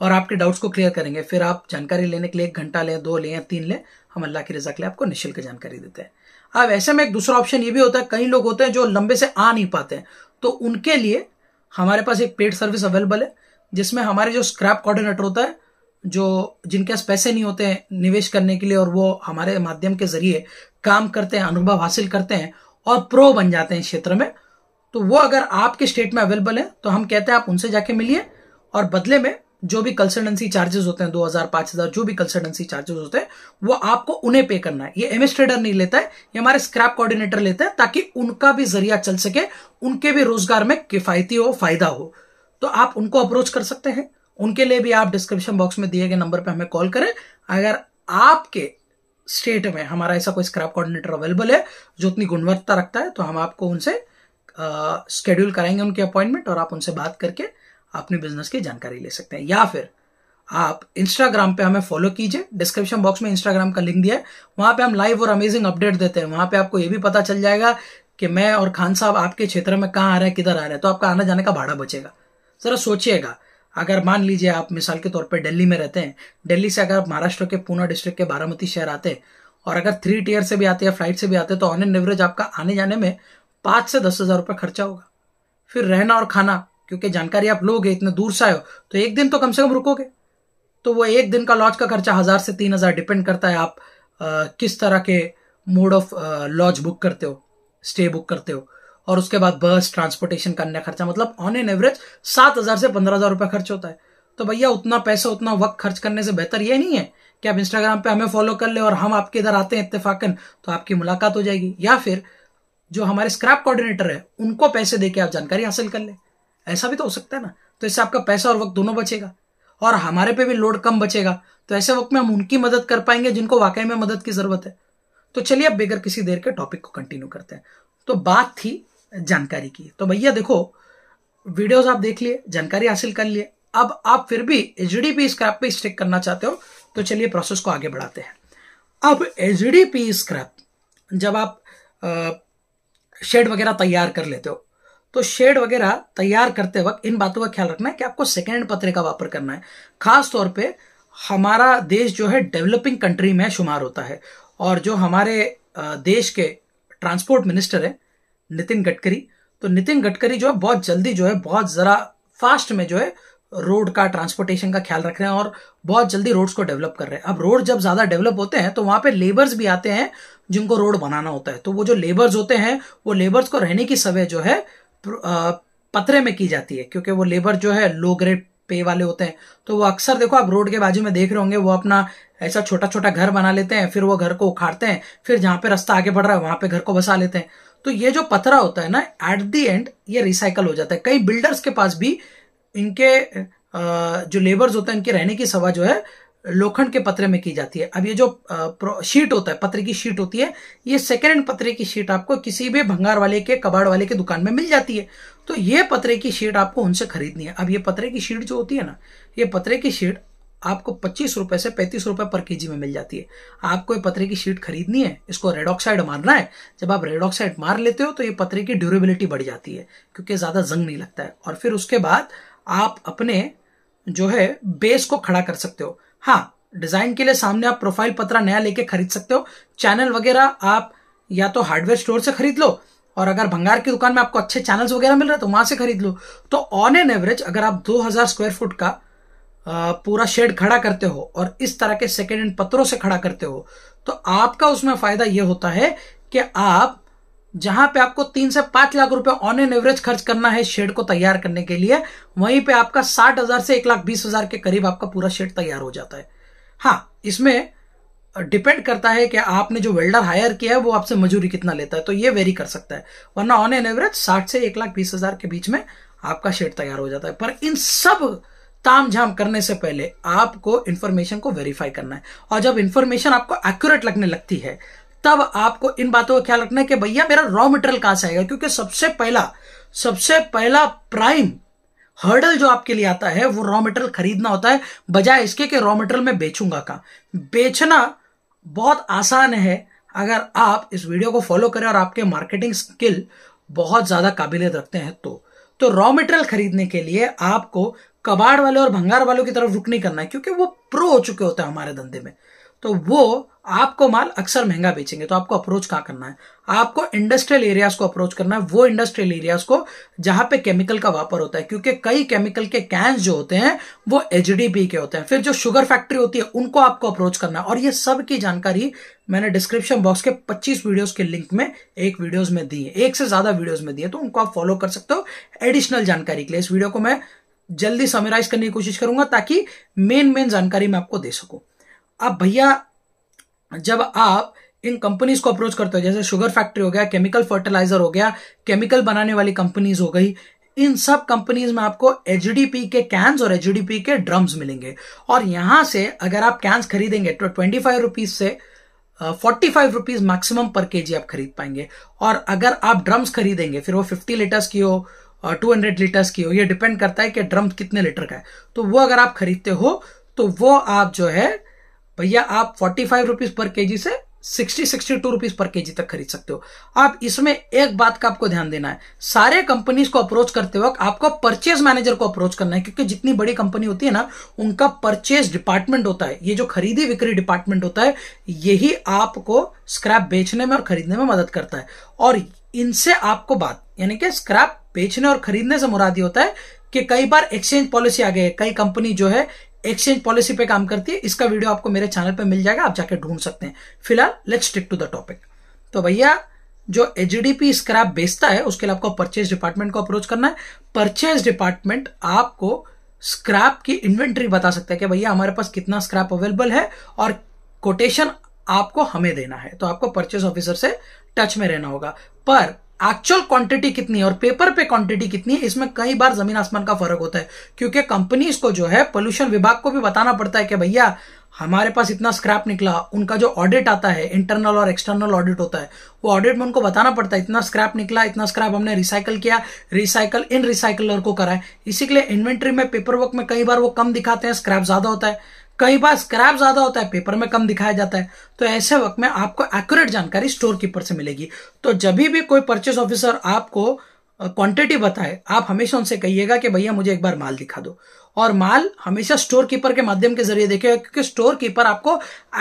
और आपके डाउट्स को क्लियर करेंगे। फिर आप जानकारी लेने के लिए 1 घंटा लें, 2 लें या 3 लें, हम अल्लाह की रज़ा के लिए आपको निःशुल्क जानकारी देते हैं। अब ऐसे में एक दूसरा ऑप्शन ये भी होता है, कई लोग होते हैं जो लंबे से आ नहीं पाते हैं, तो उनके लिए हमारे पास एक पेड सर्विस अवेलेबल है, जिसमें हमारे जो स्क्रैप कोऑर्डिनेटर होता है, जो जिनके पास पैसे नहीं होते हैं निवेश करने के लिए और वो हमारे माध्यम के जरिए काम करते हैं, अनुभव हासिल करते हैं और प्रो बन जाते हैं इस क्षेत्र में, तो वो अगर आपके स्टेट में अवेलेबल है तो हम कहते हैं आप उनसे जाके मिलिए और बदले में जो भी कंसल्टेंसी चार्जेस होते हैं 2000 5000 जो भी कंसल्टेंसी चार्जेस होते हैं वो आपको उन्हें पे करना है। ये एमएस ट्रेडर नहीं लेता है, ये हमारे स्क्रैप कोऑर्डिनेटर लेते हैं, ताकि उनका भी जरिया चल सके, उनके भी रोजगार में किफायती हो, फायदा हो। तो आप उनको अप्रोच कर सकते हैं। उनके लिए भी आप डिस्क्रिप्शन बॉक्स में दिए गए नंबर पे हमें कॉल करें। अगर आपके स्टेट में हमारा ऐसा कोई स्क्रैप कोऑर्डिनेटर अवेलेबल है जो उतनी गुणवत्ता रखता है तो हम आपको उनसे शेड्यूल कराएंगे उनके अपॉइंटमेंट, और आप उनसे बात करके अपने बिजनेस की जानकारी ले सकते हैं। या फिर आप इंस्टाग्राम पे हमें फॉलो कीजिए, डिस्क्रिप्शन बॉक्स में इंस्टाग्राम का लिंक दिया है, वहां पे हम लाइव और अमेजिंग अपडेट देते हैं। वहां पे आपको ये भी पता चल जाएगा कि मैं और खान साहब आपके क्षेत्र में कहाँ आ रहे हैं, किधर आ रहे हैं, तो आपका आने जाने का भाड़ा बचेगा। जरा सोचिएगा, अगर मान लीजिए आप मिसाल के तौर पे दिल्ली में रहते हैं, दिल्ली से अगर आप महाराष्ट्र के पुणे डिस्ट्रिक्ट के बारामती शहर आते हैं और अगर 3 टियर से भी आते हैं, फ्लाइट से भी आते हैं, तो ऑन एन एवरेज आपका आने जाने में 5 से 10 हजार रुपये खर्चा होगा। फिर रहना और खाना, क्योंकि जानकारी आप लोगे, इतने दूर से आए हो तो 1 दिन तो कम से कम रुकोगे, तो वो 1 दिन का लॉज का खर्चा 1000 से 3000 डिपेंड करता है आप किस तरह के मोड ऑफ लॉज बुक करते हो, स्टे बुक करते हो, और उसके बाद बस ट्रांसपोर्टेशन का अन्य खर्चा, मतलब ऑन एन एवरेज 7000 से 15000 रुपये खर्च होता है। तो भैया उतना पैसा उतना वक्त खर्च करने से बेहतर ये नहीं है कि आप इंस्टाग्राम पे हमें फॉलो कर ले और हम आपके इधर आते हैं इत्तेफाकन तो आपकी मुलाकात हो जाएगी, या फिर जो हमारे स्क्रैप कोऑर्डिनेटर है उनको पैसे देके आप जानकारी हासिल कर ले, ऐसा भी तो हो सकता है ना। तो इससे आपका पैसा और वक्त दोनों बचेगा और हमारे पे भी लोड कम बचेगा। तो ऐसे वक्त में हम उनकी मदद कर पाएंगे जिनको वाकई में मदद की जरूरत है। तो चलिए अब बगैर किसी देर के टॉपिक को कंटिन्यू करते हैं। तो बात थी जानकारी की, तो भैया देखो वीडियोस आप देख लिए, जानकारी हासिल कर लिए, अब आप फिर भी एचडीपी स्क्रैप पे स्टिक करना चाहते हो तो चलिए प्रोसेस को आगे बढ़ाते हैं। अब एचडीपी स्क्रैप जब आप शेड वगैरह तैयार कर लेते हो तो शेड वगैरह तैयार करते वक्त इन बातों का ख्याल रखना है कि आपको सेकेंड हैंड पतरे का वापर करना है। खास तौर पे हमारा देश जो है डेवलपिंग कंट्री में शुमार होता है, और जो हमारे देश के ट्रांसपोर्ट मिनिस्टर है नितिन गडकरी, तो नितिन गडकरी जो है बहुत जल्दी जो है बहुत जरा फास्ट में जो है रोड का ट्रांसपोर्टेशन का ख्याल रख रहे हैं और बहुत जल्दी रोड्स को डेवलप कर रहे हैं। अब रोड जब ज्यादा डेवलप होते हैं तो वहां पे लेबर्स भी आते हैं जिनको रोड बनाना होता है, तो वो जो लेबर्स होते हैं वो लेबर्स को रहने की सवय जो है पतरे में की जाती है, क्योंकि वो लेबर जो है लो ग्रेड पे वाले होते हैं, तो वो अक्सर देखो आप रोड के बाजू में देख रहे होंगे, वो अपना ऐसा छोटा छोटा घर बना लेते हैं, फिर वो घर को उखाड़ते हैं, फिर जहां पे रास्ता आगे बढ़ रहा है वहां पे घर को बसा लेते हैं। तो ये जो पतरा होता है ना, एट द एंड ये रिसाइकल हो जाता है। कई बिल्डर्स के पास भी इनके जो लेबर्स होते हैं, इनके रहने की सवा जो है लोखंड के पतरे में की जाती है। अब ये जो शीट होता है, पतरे की शीट होती है, ये सेकेंड हैंड पतरे की शीट आपको किसी भी भंगार वाले के, कबाड़ वाले के दुकान में मिल जाती है। तो ये पतरे की शीट आपको उनसे खरीदनी है। अब ये पतरे की शीट जो होती है ना, ये पतरे की शीट आपको 25 रुपए से 35 रुपए पर केजी में मिल जाती है। आपको ये पतरे की शीट खरीदनी है, इसको रेड ऑक्साइड मारना है। जब आप रेड ऑक्साइड मार लेते हो तो ये पतरे की ड्यूरेबिलिटी बढ़ जाती है, क्योंकि ज्यादा जंग नहीं लगता है। और फिर उसके बाद आप अपने जो है बेस को खड़ा कर सकते हो। हाँ, डिजाइन के लिए सामने आप प्रोफाइल पतरा नया लेके खरीद सकते हो। चैनल वगैरह आप या तो हार्डवेयर स्टोर से खरीद लो, और अगर भंगार की दुकान में आपको अच्छे चैनल्स वगैरह मिल रहे हैं तो वहां से खरीद लो। तो ऑन एन एवरेज अगर आप 2000 स्क्वायर फुट का पूरा शेड खड़ा करते हो और इस तरह के सेकेंड हैंड पत्रों से खड़ा करते हो, तो आपका उसमें फायदा यह होता है कि आप जहां पे आपको 3 से 5 लाख रुपए ऑन एन एवरेज खर्च करना है शेड को तैयार करने के लिए, वहीं पे आपका 60,000 से 1,20,000 के करीब आपका पूरा शेड तैयार हो जाता है। हाँ, इसमें डिपेंड करता है कि आपने जो वेल्डर हायर किया है वो आपसे मजूरी कितना लेता है, तो ये वेरी कर सकता है। वरना ऑन एन एवरेज 60 से 1,20,000 के बीच में आपका शेड तैयार हो जाता है। पर इन सब ताम झाम करने से पहले आपको इंफॉर्मेशन को वेरीफाई करना है, और जब इंफॉर्मेशन आपको एक्यूरेट लगने लगती है तब आपको इन बातों का ख्याल रखना है कि भैया मेरा रॉ मटेरियल कहां से आएगा। क्योंकि सबसे पहला प्राइम हर्डल जो आपके लिए आता है वो रॉ मटेरियल खरीदना होता है, बजाय इसके कि रॉ मटेरियल में बेचूंगा का। बेचना बहुत आसान है अगर आप इस वीडियो को फॉलो करें और आपके मार्केटिंग स्किल बहुत ज्यादा काबिलियत रखते हैं। तो रॉ मटेरियल खरीदने के लिए आपको कबाड़ वाले और भंगार वालों की तरफ रुक नहीं करना है, क्योंकि वो प्रो हो चुके होते हैं हमारे धंधे में। तो वो आपको माल अक्सर महंगा बेचेंगे। तो आपको अप्रोच कहां करना है? आपको इंडस्ट्रियल एरियाज को अप्रोच करना है, वो इंडस्ट्रियल एरियाज को जहां पे केमिकल का वापर होता है, क्योंकि कई केमिकल के कैंस जो होते हैं वो एचडीपी के होते हैं। फिर जो शुगर फैक्ट्री होती है उनको आपको अप्रोच करना है। और ये सब की जानकारी मैंने डिस्क्रिप्शन बॉक्स के 25 वीडियोस के लिंक में एक वीडियोस में दी है, एक से ज्यादा वीडियोस में दी है, तो उनको आप फॉलो कर सकते हो एडिशनल जानकारी के लिए। इस वीडियो को मैं जल्दी समराइज करने की कोशिश करूंगा ताकि मेन जानकारी मैं आपको दे सकूं। अब भैया जब आप इन कंपनीज को अप्रोच करते हो, जैसे शुगर फैक्ट्री हो गया, केमिकल फर्टिलाइजर हो गया, केमिकल बनाने वाली कंपनीज हो गई, इन सब कंपनीज में आपको एचडीपी के कैंस और एचडीपी के ड्रम्स मिलेंगे। और यहां से अगर आप कैंस खरीदेंगे तो 25 रुपीज से 45 रुपीज मैक्सिमम पर केजी आप खरीद पाएंगे। और अगर आप ड्रम्स खरीदेंगे, फिर वो 50 लीटर्स की हो, 200 लीटर्स की हो, ये डिपेंड करता है कि ड्रम कितने लीटर का है। तो वो अगर आप खरीदते हो तो वो आप जो है भैया आप 45 रुपीज पर केजी से 62 रुपीज पर केजी तक खरीद सकते हो। आप इसमें एक बात का आपको ध्यान देना है, सारे कंपनीज को अप्रोच करते वक्त आपको परचेज मैनेजर को अप्रोच करना है, क्योंकि जितनी बड़ी कंपनी होती है ना, उनका परचेज डिपार्टमेंट होता है, ये जो खरीदी बिक्री डिपार्टमेंट होता है, यही आपको स्क्रैप बेचने में और खरीदने में मदद करता है। और इनसे आपको बात, यानी कि स्क्रैप बेचने और खरीदने से मुराद ये होता है कि कई बार एक्सचेंज पॉलिसी आ गई है, कई कंपनी जो है एक्सचेंज पॉलिसी पे काम करती है। इसका वीडियो आपको मेरे चैनल पे मिल जाएगा, आप जाके ढूंढ सकते हैं। फिलहाल let's stick to the topic. तो भैया जो एचडीपी स्क्रैप बेचता है उसके लिए आपको परचेज डिपार्टमेंट को अप्रोच करना है। परचेज डिपार्टमेंट आपको स्क्रैप की इन्वेंट्री बता सकता है कि भैया हमारे पास कितना स्क्रैप अवेलेबल है, और कोटेशन आपको हमें देना है। तो आपको परचेज ऑफिसर से टच में रहना होगा। पर एक्चुअल क्वांटिटी कितनी है और पेपर पे क्वांटिटी कितनी है, इसमें कई बार जमीन आसमान का फर्क होता है। क्योंकि कंपनीज को जो है पोल्यूशन विभाग को भी बताना पड़ता है कि भैया हमारे पास इतना स्क्रैप निकला। उनका जो ऑडिट आता है, इंटरनल और एक्सटर्नल ऑडिट होता है, वो ऑडिट में उनको बताना पड़ता है इतना स्क्रैप निकला, इतना स्क्रैप हमने रिसाइकल किया, रिसाइकल इन रिसाइकलर को कराए। इसी के लिए इन्वेंट्री में, पेपर वर्क में कई बार वो कम दिखाते हैं, स्क्रैप ज्यादा होता है, कई बार स्क्रैप ज्यादा होता है, पेपर में कम दिखाया जाता है। तो ऐसे वक्त में आपको एक्यूरेट जानकारी स्टोर कीपर से मिलेगी। तो जब भी कोई परचेस ऑफिसर आपको क्वांटिटी बताए, आप हमेशा उनसे कहिएगा कि भैया मुझे एक बार माल दिखा दो। और माल हमेशा स्टोर कीपर के माध्यम के जरिए देखेगा, क्योंकि स्टोर कीपर आपको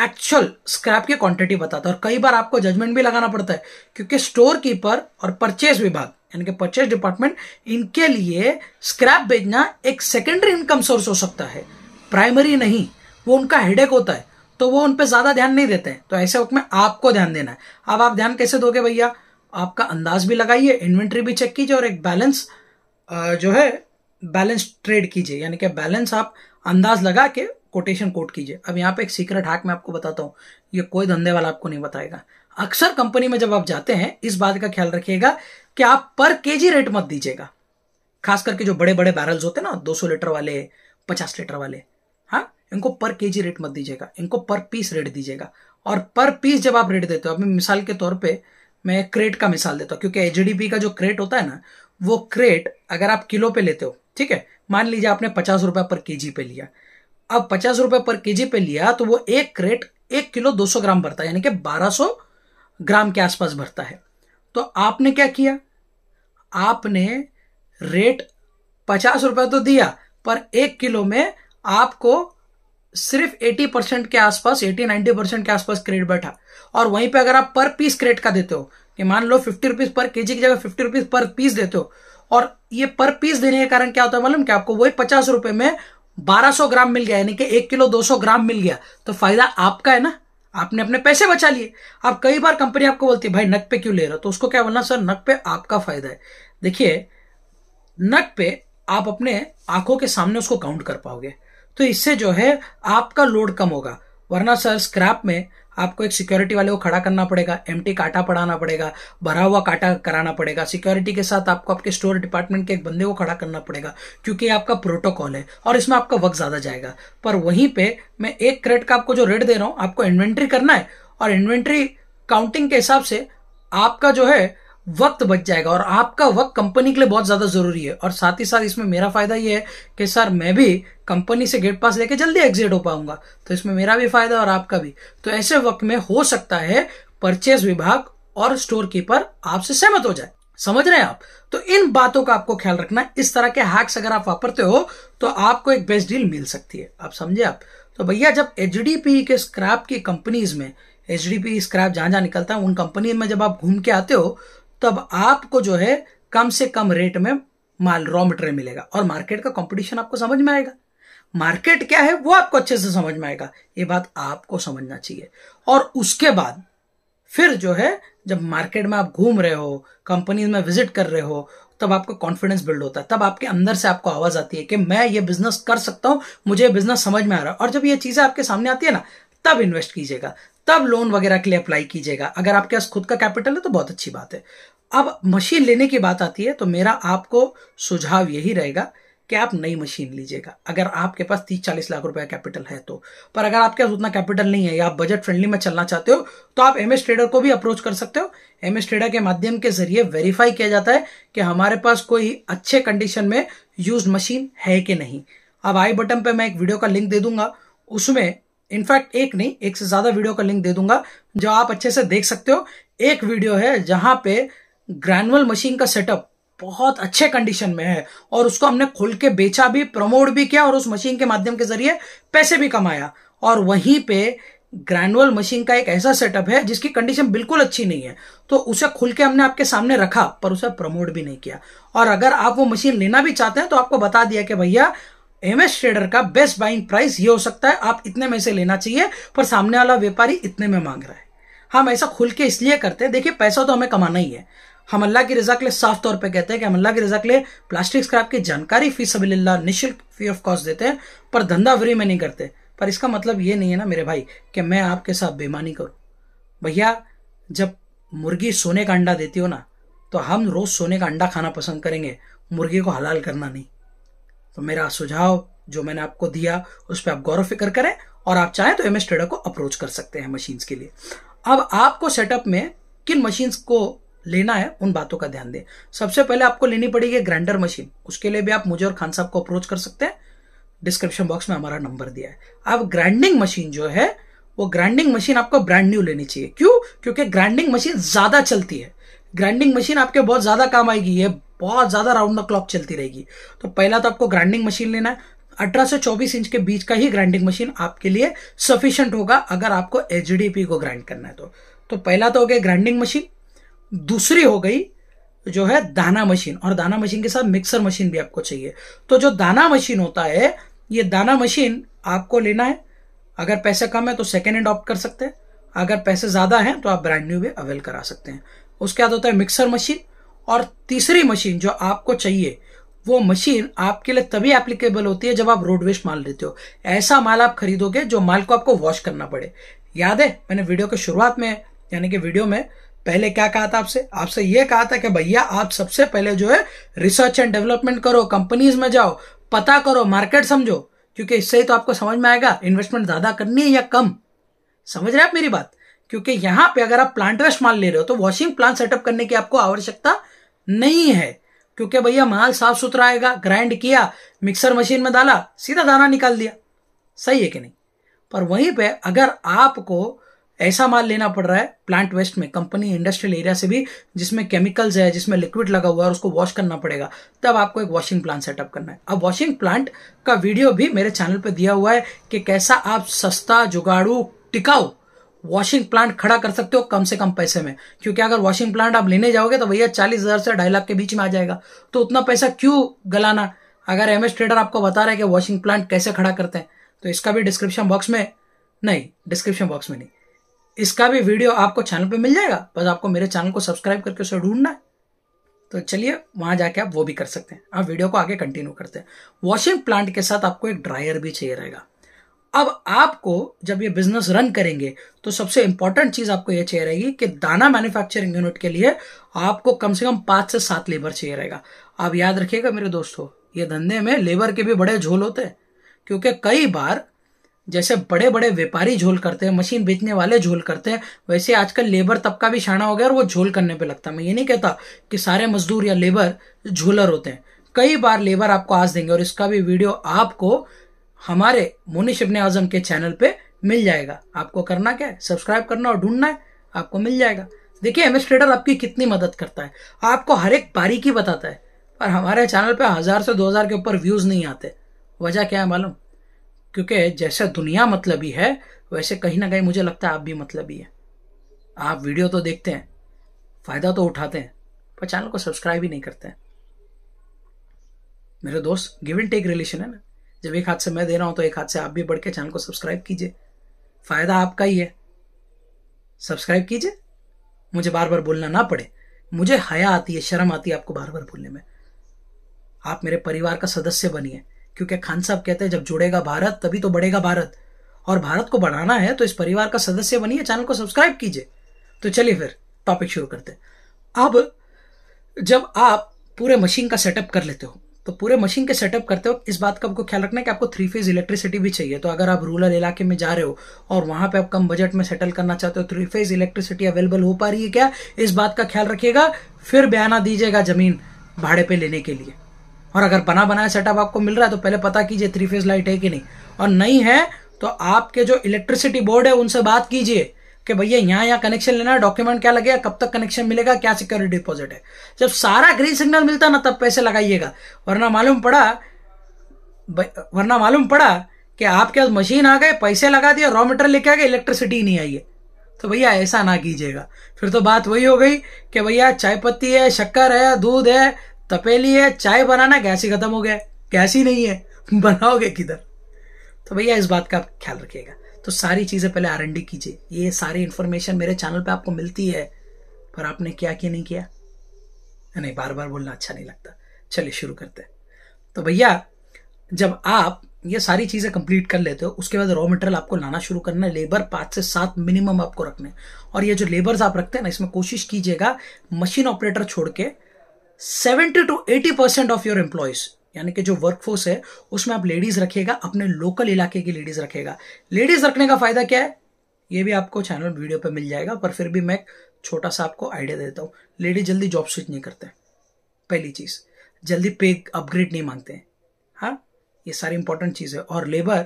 एक्चुअल स्क्रैप की क्वांटिटी बताता है। और कई बार आपको जजमेंट भी लगाना पड़ता है, क्योंकि स्टोर कीपर और परचेज विभाग यानी कि परचेज डिपार्टमेंट, इनके लिए स्क्रैप बेचना एक सेकेंडरी इनकम सोर्स हो सकता है, प्राइमरी नहीं। वो उनका हेडेक होता है, तो वो उन पे ज्यादा ध्यान नहीं देते हैं। तो ऐसे वक्त में आपको ध्यान देना है। अब आप ध्यान कैसे दोगे भैया? आपका अंदाज भी लगाइए, इन्वेंट्री भी चेक कीजिए, और एक बैलेंस जो है बैलेंस ट्रेड कीजिए, यानी कि बैलेंस आप अंदाज लगा के कोटेशन कोट कीजिए। अब यहाँ पे एक सीक्रेट हैक मैं आपको बताता हूँ, ये कोई धंधे वाला आपको नहीं बताएगा। अक्सर कंपनी में जब आप जाते हैं इस बात का ख्याल रखिएगा कि आप पर केजी रेट मत दीजिएगा। खास करके जो बड़े बड़े बैरल्स होते हैं ना, 200 लीटर वाले, 50 लीटर वाले, हाँ, इनको पर केजी रेट मत दीजिएगा, इनको पर पीस रेट दीजिएगा। और पर पीस जब आप रेट देते हो, अब मिसाल के तौर पे मैं क्रेट का मिसाल देता हूँ, क्योंकि एचडीपी का जो क्रेट होता है ना, वो क्रेट अगर आप किलो पे लेते हो, ठीक है, मान लीजिए आपने 50 रुपए पर केजी पे लिया। अब 50 रुपए पर केजी पे लिया तो वो एक क्रेट 1 किलो 200 ग्राम भरता है, यानी कि 1200 ग्राम के आसपास भरता है। तो आपने क्या किया, आपने रेट 50 रुपए तो दिया, पर 1 किलो में आपको सिर्फ 80% के आसपास, 80-90% के आसपास क्रेट बैठा। और वहीं पे अगर आप पर पीस क्रेट का देते हो, कि मान लो 50 रुपीज पर केजी की जगह 50 रुपीज पर पीस देते हो, और ये पर पीस देने के कारण क्या होता है मालूम, कि आपको वही 50 रुपए में 1200 ग्राम मिल गया, यानी कि 1 किलो 200 ग्राम मिल गया। तो फायदा आपका है ना, आपने अपने पैसे बचा लिए। अब कई बार कंपनी आपको बोलती है भाई नग पे क्यों ले रहे हो, तो उसको क्या बोलना, सर नग पे आपका फायदा है। देखिए, नग पे आप अपने आंखों के सामने उसको काउंट कर पाओगे, तो इससे जो है आपका लोड कम होगा। वरना सर स्क्रैप में आपको एक सिक्योरिटी वाले को खड़ा करना पड़ेगा, एम्प्टी काटा पड़ाना पड़ेगा, भरा हुआ काटा कराना पड़ेगा, सिक्योरिटी के साथ आपको आपके स्टोर डिपार्टमेंट के एक बंदे को खड़ा करना पड़ेगा, क्योंकि आपका प्रोटोकॉल है और इसमें आपका वक्त ज्यादा जाएगा। पर वहीं पे मैं एक क्रेट का आपको जो रेट दे रहा हूं, आपको इन्वेंट्री करना है, और इन्वेंट्री काउंटिंग के हिसाब से आपका जो है वक्त बच जाएगा, और आपका वक्त कंपनी के लिए बहुत ज्यादा जरूरी है। और साथ ही साथ इसमें मेरा फायदा ये है कि सर मैं भी कंपनी से गेट पास लेके जल्दी एग्जिट हो पाऊंगा, तो इसमें मेरा भी फायदा और आपका भी। तो ऐसे वक्त में हो सकता है परचेज विभाग और स्टोर कीपर आपसे सहमत हो जाए। समझ रहे हैं आप? तो इन बातों का आपको ख्याल रखना है। इस तरह के हैक्स अगर आप वापरते हो तो आपको एक बेस्ट डील मिल सकती है। आप समझे आप? तो भैया जब एचडीपी के स्क्रैप की कंपनीज में, एचडीपी स्क्रैप जहां जहां निकलता है उन कंपनी में जब आप घूम के आते हो, तब आपको जो है कम से कम रेट में माल, रॉ मटेरियल मिलेगा, और मार्केट का कंपटीशन आपको समझ में आएगा। मार्केट क्या है वो आपको अच्छे से समझ में आएगा, ये बात आपको समझना चाहिए। और उसके बाद फिर जो है जब मार्केट में आप घूम रहे हो, कंपनी में विजिट कर रहे हो, तब आपको कॉन्फिडेंस बिल्ड होता है। तब आपके अंदर से आपको आवाज आती है कि मैं ये बिजनेस कर सकता हूं, मुझे बिजनेस समझ में आ रहा है। और जब ये चीजें आपके सामने आती है ना, तब इन्वेस्ट कीजिएगा, तब लोन वगैरह के लिए अप्लाई कीजिएगा। अगर आपके पास खुद का कैपिटल है तो बहुत अच्छी बात है। अब मशीन लेने की बात आती है तो मेरा आपको सुझाव यही रहेगा कि आप नई मशीन लीजिएगा, अगर आपके पास 30-40 लाख रुपए का कैपिटल है तो। पर अगर आपके पास उतना कैपिटल नहीं है या आप बजट फ्रेंडली में चलना चाहते हो, तो आप एमएस ट्रेडर को भी अप्रोच कर सकते हो। एमएस ट्रेडर के माध्यम के जरिए वेरीफाई किया जाता है कि हमारे पास कोई अच्छे कंडीशन में यूज्ड मशीन है कि नहीं। अब आई बटन पे मैं एक वीडियो का लिंक दे दूंगा, उसमें इनफैक्ट एक नहीं, एक से ज्यादा वीडियो का लिंक दे दूंगा जो आप अच्छे से देख सकते हो। एक वीडियो है जहां पे ग्रैनुअल मशीन का सेटअप बहुत अच्छे कंडीशन में है, और उसको हमने खोल के बेचा भी, प्रमोट भी किया, और उस मशीन के माध्यम के जरिए पैसे भी कमाया। और वहीं पे ग्रैनुअल मशीन का एक ऐसा सेटअप है जिसकी कंडीशन बिल्कुल अच्छी नहीं है, तो उसे खुल के हमने आपके सामने रखा, पर उसे प्रमोट भी नहीं किया। और अगर आप वो मशीन लेना भी चाहते हैं तो आपको बता दिया कि भैया एमएस ट्रेडर का बेस्ट बाइंग प्राइस ये हो सकता है, आप इतने में से लेना चाहिए, पर सामने वाला व्यापारी इतने में मांग रहा है। हम ऐसा खुल के इसलिए करते हैं, देखिए पैसा तो हमें कमाना ही है। हम अल्लाह की रजा के लिए साफ तौर पे कहते हैं कि हम अल्लाह की रजा के लिए प्लास्टिक स्क्रैप की जानकारी फी सबीलिल्लाह निःशुल्क फ्री ऑफ कॉस्ट देते हैं, पर धंधा फ्री में नहीं करते। पर इसका मतलब ये नहीं है ना मेरे भाई कि मैं आपके साथ बेईमानी करूं। भैया जब मुर्गी सोने का अंडा देती हो ना, तो हम रोज सोने का अंडा खाना पसंद करेंगे, मुर्गी को हलाल करना नहीं। तो मेरा सुझाव जो मैंने आपको दिया उस पर आप गौर फिक्र करें, और आप चाहें तो एमएस ट्रेडर को अप्रोच कर सकते हैं मशीन्स के लिए। अब आपको सेटअप में किन मशीन्स को लेना है उन बातों का ध्यान दें। सबसे पहले आपको लेनी पड़ेगी ग्राइंडर मशीन। उसके लिए भी आप मुझे और खान साहब को अप्रोच कर सकते हैं, डिस्क्रिप्शन बॉक्स में हमारा नंबर दिया है। अब ग्राइंडिंग मशीन जो है, वो ग्राइंडिंग मशीन आपको ब्रांड न्यू लेनी चाहिए। क्यों? क्योंकि ग्राइंडिंग मशीन ज्यादा चलती है, ग्राइंडिंग मशीन आपके बहुत ज्यादा काम आएगी, ये बहुत ज्यादा राउंड द क्लॉक चलती रहेगी। तो पहला तो आपको ग्राइंडिंग मशीन लेना है। 18 से 24 इंच के बीच का ही ग्राइंडिंग मशीन आपके लिए सफिशिएंट होगा अगर आपको एचडीपी को ग्राइंड करना है तो पहला तो हो गया ग्राइंडिंग मशीन। दूसरी हो गई जो है दाना मशीन, और दाना मशीन के साथ मिक्सर मशीन भी आपको चाहिए। तो जो दाना मशीन होता है, ये दाना मशीन आपको लेना है। अगर पैसे कम है तो सेकेंड हैंड ऑप्ट कर सकते हैं, अगर पैसे ज्यादा हैं तो आप ब्रांड न्यू भी अवेल करा सकते हैं। उसके बाद होता है मिक्सर मशीन, और तीसरी मशीन जो आपको चाहिए वो मशीन आपके लिए तभी एप्लीकेबल होती है जब आप रोड वेस्ट माल लेते हो। ऐसा माल आप खरीदोगे जो माल को आपको वॉश करना पड़े। याद है मैंने वीडियो के शुरुआत में यानी कि वीडियो में पहले क्या कहा था आपसे ये कहा था कि भैया आप सबसे पहले जो है रिसर्च एंड डेवलपमेंट करो, कंपनीज में जाओ, पता करो, मार्केट समझो, क्योंकि इससे ही तो आपको समझ में आएगा इन्वेस्टमेंट ज्यादा करनी है या कम। समझ रहे हैं आप मेरी बात? क्योंकि यहां पे अगर आप प्लांट वेस्ट माल ले रहे हो तो वॉशिंग प्लांट सेटअप करने की आपको आवश्यकता नहीं है, क्योंकि भैया माल साफ सुथरा आएगा, ग्राइंड किया, मिक्सर मशीन में डाला, सीधा दाना निकाल दिया। सही है कि नहीं? पर वहीं पे अगर आपको ऐसा माल लेना पड़ रहा है प्लांट वेस्ट में, कंपनी इंडस्ट्रियल एरिया से भी, जिसमें केमिकल्स है, जिसमें लिक्विड लगा हुआ है और उसको वॉश करना पड़ेगा, तब आपको एक वॉशिंग प्लांट सेटअप करना है। अब वॉशिंग प्लांट का वीडियो भी मेरे चैनल पे दिया हुआ है कि कैसा आप सस्ता, जुगाड़ू, टिकाऊ वॉशिंग प्लांट खड़ा कर सकते हो कम से कम पैसे में। क्योंकि अगर वॉशिंग प्लांट आप लेने जाओगे तो भैया 40,000 से 2.5 लाख के बीच में आ जाएगा, तो उतना पैसा क्यों गलाना। अगर एमएस ट्रेडर आपको बता रहा है कि वॉशिंग प्लांट कैसे खड़ा करते हैं, तो इसका भी डिस्क्रिप्शन बॉक्स में नहीं, इसका भी वीडियो आपको चैनल पे मिल जाएगा। बस आपको मेरे चैनल को सब्सक्राइब करके उसे ढूंढना है। तो चलिए वहां जाके आप वो भी कर सकते हैं। अब वीडियो को आगे कंटिन्यू करते हैं। वॉशिंग प्लांट के साथ आपको एक ड्रायर भी चाहिए रहेगा। अब आपको जब ये बिजनेस रन करेंगे तो सबसे इंपॉर्टेंट चीज आपको ये चाहिए रहेगी कि दाना मैन्युफैक्चरिंग यूनिट के लिए आपको कम से कम 5 से 7 लेबर चाहिए रहेगा। आप याद रखिएगा मेरे दोस्तों, ये धंधे में लेबर के भी बड़े झोल होते हैं, क्योंकि कई बार जैसे बड़े बड़े व्यापारी झोल करते हैं, मशीन बेचने वाले झोल करते हैं, वैसे आजकल लेबर तबका भी शाना हो गया और वो झोल करने पे लगता है। मैं ये नहीं कहता कि सारे मजदूर या लेबर झोलर होते हैं, कई बार लेबर आपको आज देंगे, और इसका भी वीडियो आपको हमारे मोनिश इब्ने आजम के चैनल पे मिल जाएगा। आपको करना क्या है, सब्सक्राइब करना और ढूंढना है, आपको मिल जाएगा। देखिए एमएस ट्रेडर आपकी कितनी मदद करता है, आपको हर एक बारीकी बताता है, पर हमारे चैनल पे 1000 से 2000 के ऊपर व्यूज नहीं आते। वजह क्या है मालूम? क्योंकि जैसे दुनिया मतलबी है वैसे कहीं ना कहीं मुझे लगता है आप भी मतलबी है। आप वीडियो तो देखते हैं, फायदा तो उठाते हैं, पर चैनल को सब्सक्राइब ही नहीं करते हैं। मेरे दोस्त, गिव एंड टेक रिलेशन है ना। जब एक हाथ से मैं दे रहा हूं तो एक हाथ से आप भी बढ़ के चैनल को सब्सक्राइब कीजिए, फायदा आपका ही है। सब्सक्राइब कीजिए, मुझे बार बार बोलना ना पड़े। मुझे हया आती है, शर्म आती है आपको बार बार बोलने में। आप मेरे परिवार का सदस्य बनिए, क्योंकि खान साहब कहते हैं जब जुड़ेगा भारत तभी तो बढ़ेगा भारत, और भारत को बढ़ाना है तो इस परिवार का सदस्य बनिए, चैनल को सब्सक्राइब कीजिए। तो चलिए फिर टॉपिक शुरू करते हैं। अब जब आप पूरे मशीन का सेटअप कर लेते हो तो पूरे मशीन के सेटअप करते हो इस बात का आपको ख्याल रखना है कि आपको 3 फेज इलेक्ट्रिसिटी भी चाहिए। तो अगर आप रूरल इलाके में जा रहे हो और वहां पे आप कम बजट में सेटल करना चाहते हो, 3 फेज इलेक्ट्रिसिटी अवेलेबल हो पा रही है क्या, इस बात का ख्याल रखिएगा। फिर बयाना दीजिएगा जमीन भाड़े पे लेने के लिए। और अगर बना बनाया सेटअप आपको मिल रहा है तो पहले पता कीजिए 3 फेज लाइट है कि नहीं, और नहीं है तो आपके जो इलेक्ट्रिसिटी बोर्ड है उनसे बात कीजिए कि भैया यहाँ कनेक्शन लेना है, डॉक्यूमेंट क्या लगेगा, कब तक कनेक्शन मिलेगा, क्या सिक्योरिटी डिपॉजिट है। जब सारा ग्रीन सिग्नल मिलता ना तब पैसे लगाइएगा, वरना मालूम पड़ा कि आपके पास मशीन आ गए, पैसे लगा दिए, रॉ मटेरियल लेके आ गए, इलेक्ट्रिसिटी नहीं आई है। तो भैया ऐसा ना कीजिएगा। फिर तो बात वही हो गई कि भैया चाय पत्ती है, शक्कर है, दूध है, तपेली है, चाय बनाना, गैस ही खत्म हो गया, गैस ही नहीं है, बनाओगे किधर। तो भैया इस बात का ख्याल रखिएगा। तो सारी चीजें पहले R&D कीजिए। ये सारी इंफॉर्मेशन मेरे चैनल पे आपको मिलती है, पर आपने क्या किया नहीं किया, नहीं बार बार बोलना अच्छा नहीं लगता। चलिए शुरू करते हैं। तो भैया जब आप ये सारी चीजें कंप्लीट कर लेते हो उसके बाद रॉ मटेरियल आपको लाना शुरू करना है। लेबर 5 से 7 मिनिमम आपको रखने, और ये जो लेबर्स आप रखते हैं ना, इसमें कोशिश कीजिएगा मशीन ऑपरेटर छोड़ के 70 to 80% ऑफ योर एम्प्लॉयज, यानी कि जो वर्कफोर्स है उसमें आप लेडीज रखिएगा, अपने लोकल इलाके की लेडीज रखिएगा। लेडीज रखने का फायदा क्या है ये भी आपको चैनल वीडियो पे मिल जाएगा, पर फिर भी मैं छोटा सा आपको आइडिया देता हूँ। लेडीज जल्दी जॉब स्विच नहीं करते, पहली चीज, जल्दी पे अपग्रेड नहीं मांगते हैं। हाँ, ये सारी इंपॉर्टेंट चीज है। और लेबर